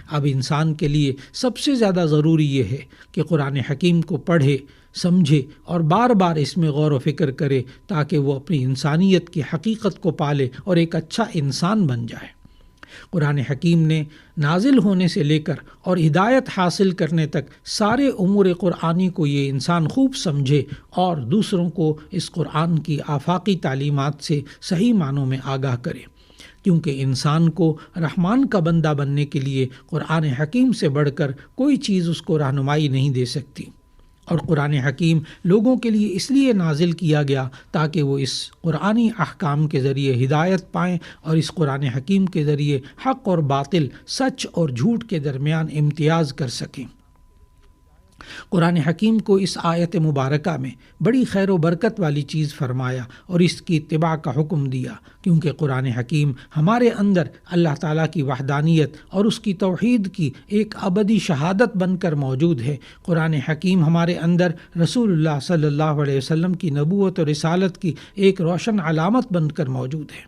Speaker 8: اب انسان کے لیے سب سے زیادہ ضروری یہ ہے کہ قرآن حکیم کو پڑھے، سمجھے اور بار بار اس میں غور و فکر کرے تاکہ وہ اپنی انسانیت کی حقیقت کو پالے اور ایک اچھا انسان بن جائے۔ قرآن حکیم نے نازل ہونے سے لے کر اور ہدایت حاصل کرنے تک سارے امور قرآنی کو یہ انسان خوب سمجھے اور دوسروں کو اس قرآن کی آفاقی تعلیمات سے صحیح معنوں میں آگاہ کرے، کیونکہ انسان کو رحمان کا بندہ بننے کے لیے قرآن حکیم سے بڑھ کر کوئی چیز اس کو رہنمائی نہیں دے سکتی۔ اور قرآن حکیم لوگوں کے لیے اس لیے نازل کیا گیا تاکہ وہ اس قرآنی احکام کے ذریعے ہدایت پائیں اور اس قرآن حکیم کے ذریعے حق اور باطل، سچ اور جھوٹ کے درمیان امتیاز کر سکیں۔ قرآن حکیم کو اس آیت مبارکہ میں بڑی خیر و برکت والی چیز فرمایا اور اس کی اتباع کا حکم دیا، کیونکہ قرآن حکیم ہمارے اندر اللہ تعالیٰ کی وحدانیت اور اس کی توحید کی ایک ابدی شہادت بن کر موجود ہے۔ قرآن حکیم ہمارے اندر رسول اللہ صلی اللہ علیہ وسلم کی نبوت اور رسالت کی ایک روشن علامت بن کر موجود ہے،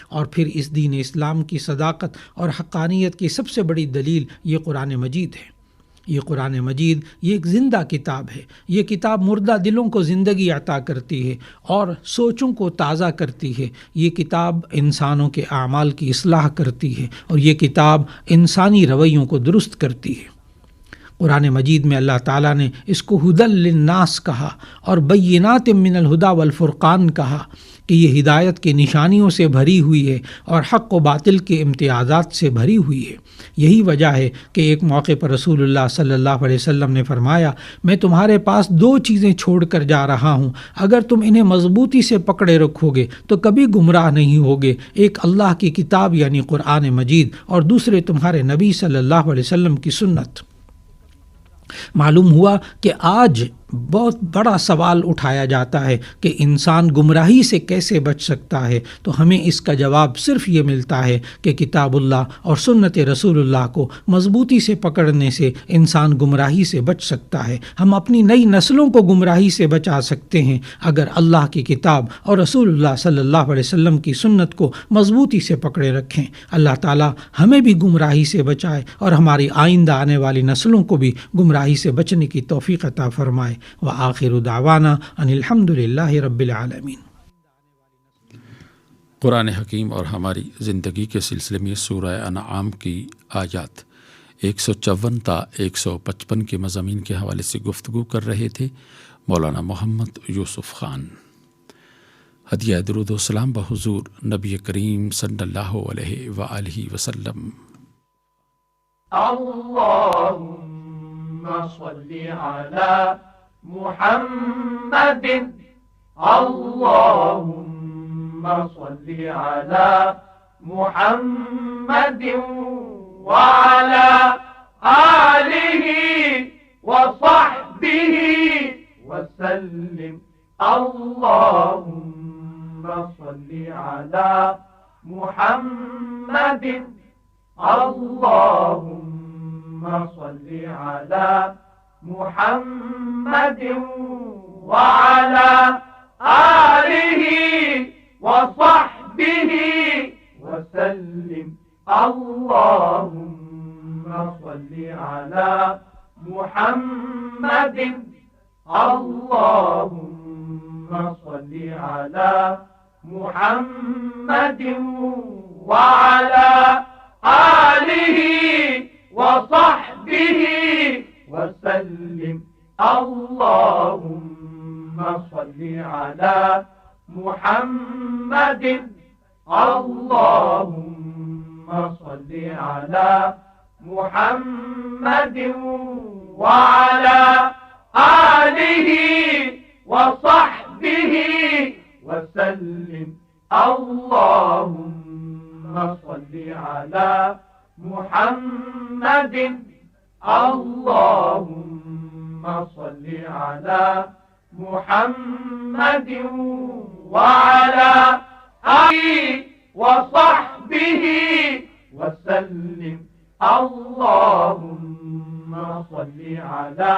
Speaker 8: اور پھر اس دین اسلام کی صداقت اور حقانیت کی سب سے بڑی دلیل یہ قرآن مجید ہے۔ یہ قرآن مجید یہ ایک زندہ کتاب ہے۔ یہ کتاب مردہ دلوں کو زندگی عطا کرتی ہے اور سوچوں کو تازہ کرتی ہے۔ یہ کتاب انسانوں کے اعمال کی اصلاح کرتی ہے، اور یہ کتاب انسانی رویوں کو درست کرتی ہے۔ قرآن مجید میں اللہ تعالیٰ نے اس کو ہدی للناس کہا اور بینات من الہدی والفرقان کہا کہ یہ ہدایت کی نشانیوں سے بھری ہوئی ہے اور حق و باطل کے امتیازات سے بھری ہوئی ہے۔ یہی وجہ ہے کہ ایک موقع پر رسول اللہ صلی اللہ علیہ وسلم نے فرمایا، میں تمہارے پاس دو چیزیں چھوڑ کر جا رہا ہوں، اگر تم انہیں مضبوطی سے پکڑے رکھو گے تو کبھی گمراہ نہیں ہوگے، ایک اللہ کی کتاب یعنی قرآن مجید، اور دوسرے تمہارے نبی صلی اللہ علیہ وسلم کی سنت۔ معلوم ہوا کہ آج بہت بڑا سوال اٹھایا جاتا ہے کہ انسان گمراہی سے کیسے بچ سکتا ہے، تو ہمیں اس کا جواب صرف یہ ملتا ہے کہ کتاب اللہ اور سنت رسول اللہ کو مضبوطی سے پکڑنے سے انسان گمراہی سے بچ سکتا ہے۔ ہم اپنی نئی نسلوں کو گمراہی سے بچا سکتے ہیں اگر اللہ کی کتاب اور رسول اللہ صلی اللہ علیہ وسلم کی سنت کو مضبوطی سے پکڑے رکھیں۔ اللہ تعالی ہمیں بھی گمراہی سے بچائے اور ہماری آئندہ آنے والی نسلوں کو بھی گمراہی سے بچنے کی توفیق عطا فرمائے۔ وآخر دعوانا ان الحمد للہ رب العالمین۔
Speaker 2: قرآن حکیم اور ہماری زندگی کے سلسلے میں سورہ انعام کی آیات 154 تا 155 کے مضامین کے حوالے سے گفتگو کر رہے تھے مولانا محمد یوسف خان۔ ہدیہ درود و سلام بحضور نبی کریم صلی اللہ علیہ وآلہ وسلم۔
Speaker 5: اللهم صل على محمد، اللهم صل على محمد وعلى آله وصحبه وسلم۔ اللهم صل على محمد، اللهم صل على محمد وعلى آله وصحبه وسلم۔ اللهم صل على محمد، اللهم صل على محمد وعلى آله وصحبه وسلم۔ اللهم صل على محمد، اللهم صل على محمد وعلى آله وصحبه وسلم۔ اللهم صل على محمد، اللهم صل على محمد وعلى آله وصحبه وسلم۔ اللهم صل على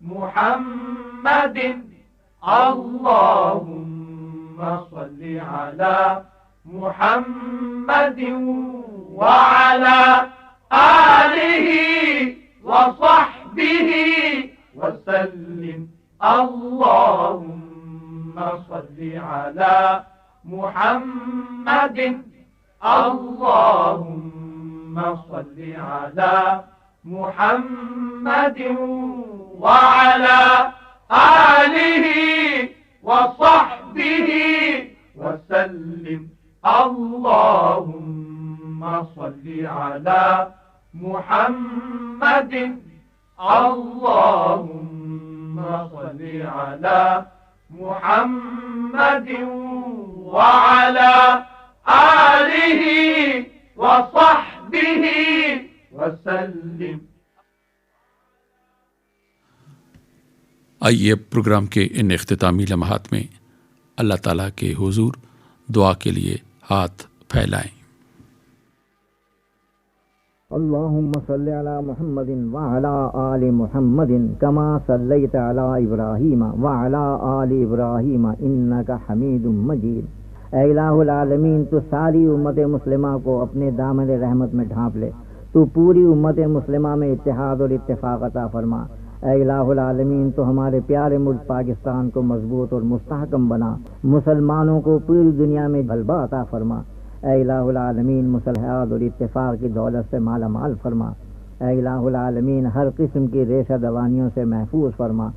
Speaker 5: محمد، اللهم صل على محمد وعلى آله وصحبه وسلم۔ اللهم صل على محمد، اللهم صل على محمد وعلى آله وصحبه وسلم۔ اللهم صل على محمد، اللهم صل على محمد وعلى آله وصحبه وسلم۔
Speaker 2: آئیے پروگرام کے ان اختتامی لمحات میں اللہ تعالیٰ کے حضور دعا کے لیے ہاتھ پھیلائیں۔
Speaker 9: اللهم صل على محمد وعلى آل محمد كما صليت على إبراهيم وعلى آل إبراهيم إنك حميد مجيد۔ اے الہ العالمین، تو ساری امت مسلمہ کو اپنے دامن رحمت میں ڈھانپ لے، تو پوری امت مسلمہ میں اتحاد اور اتفاق عطا فرما۔ اے الہ العالمین، تو ہمارے پیارے ملک پاکستان کو مضبوط اور مستحکم بنا، مسلمانوں کو پوری دنیا میں غلبہ عطا فرما۔ اے الہ العالمین، مصالحت اور اتفاق کی دولت سے مالا مال فرما۔ اے الہ العالمین، ہر قسم کی ریشہ دوانیوں سے محفوظ فرما۔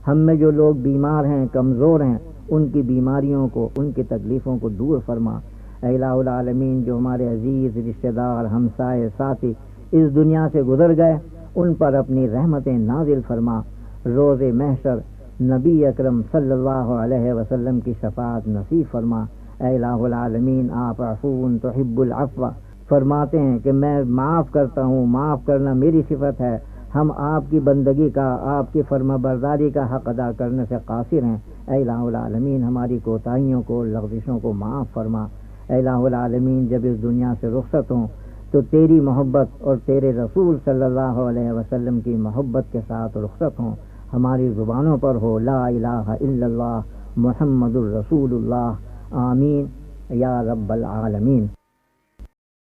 Speaker 9: ہم میں جو لوگ بیمار ہیں، کمزور ہیں، ان کی بیماریوں کو، ان کی تکلیفوں کو دور فرما۔ اے الہ العالمین، جو ہمارے عزیز رشتہ دار، ہمسائے، ساتھی اس دنیا سے گزر گئے، ان پر اپنی رحمتیں نازل فرما۔ روز محشر نبی اکرم صلی اللہ علیہ وسلم کی شفاعت نصیب فرما۔ اے الہ العالمین، آپ عفو تحب العفو فرماتے ہیں کہ میں معاف کرتا ہوں، معاف کرنا میری صفت ہے۔ ہم آپ کی بندگی کا، آپ کی فرما برداری کا حق ادا کرنے سے قاصر ہیں۔ اے الہ العالمین ہماری کوتاہیوں کو، لغزشوں کو معاف فرما۔ اے الہ العالمین جب اس دنیا سے رخصت ہوں تو تیری محبت اور تیرے رسول صلی اللہ علیہ وسلم کی محبت کے ساتھ رخصت ہوں۔ ہماری زبانوں پر ہو لا الہ الا اللہ محمد الرسول اللہ، آمین یا رب العالمین۔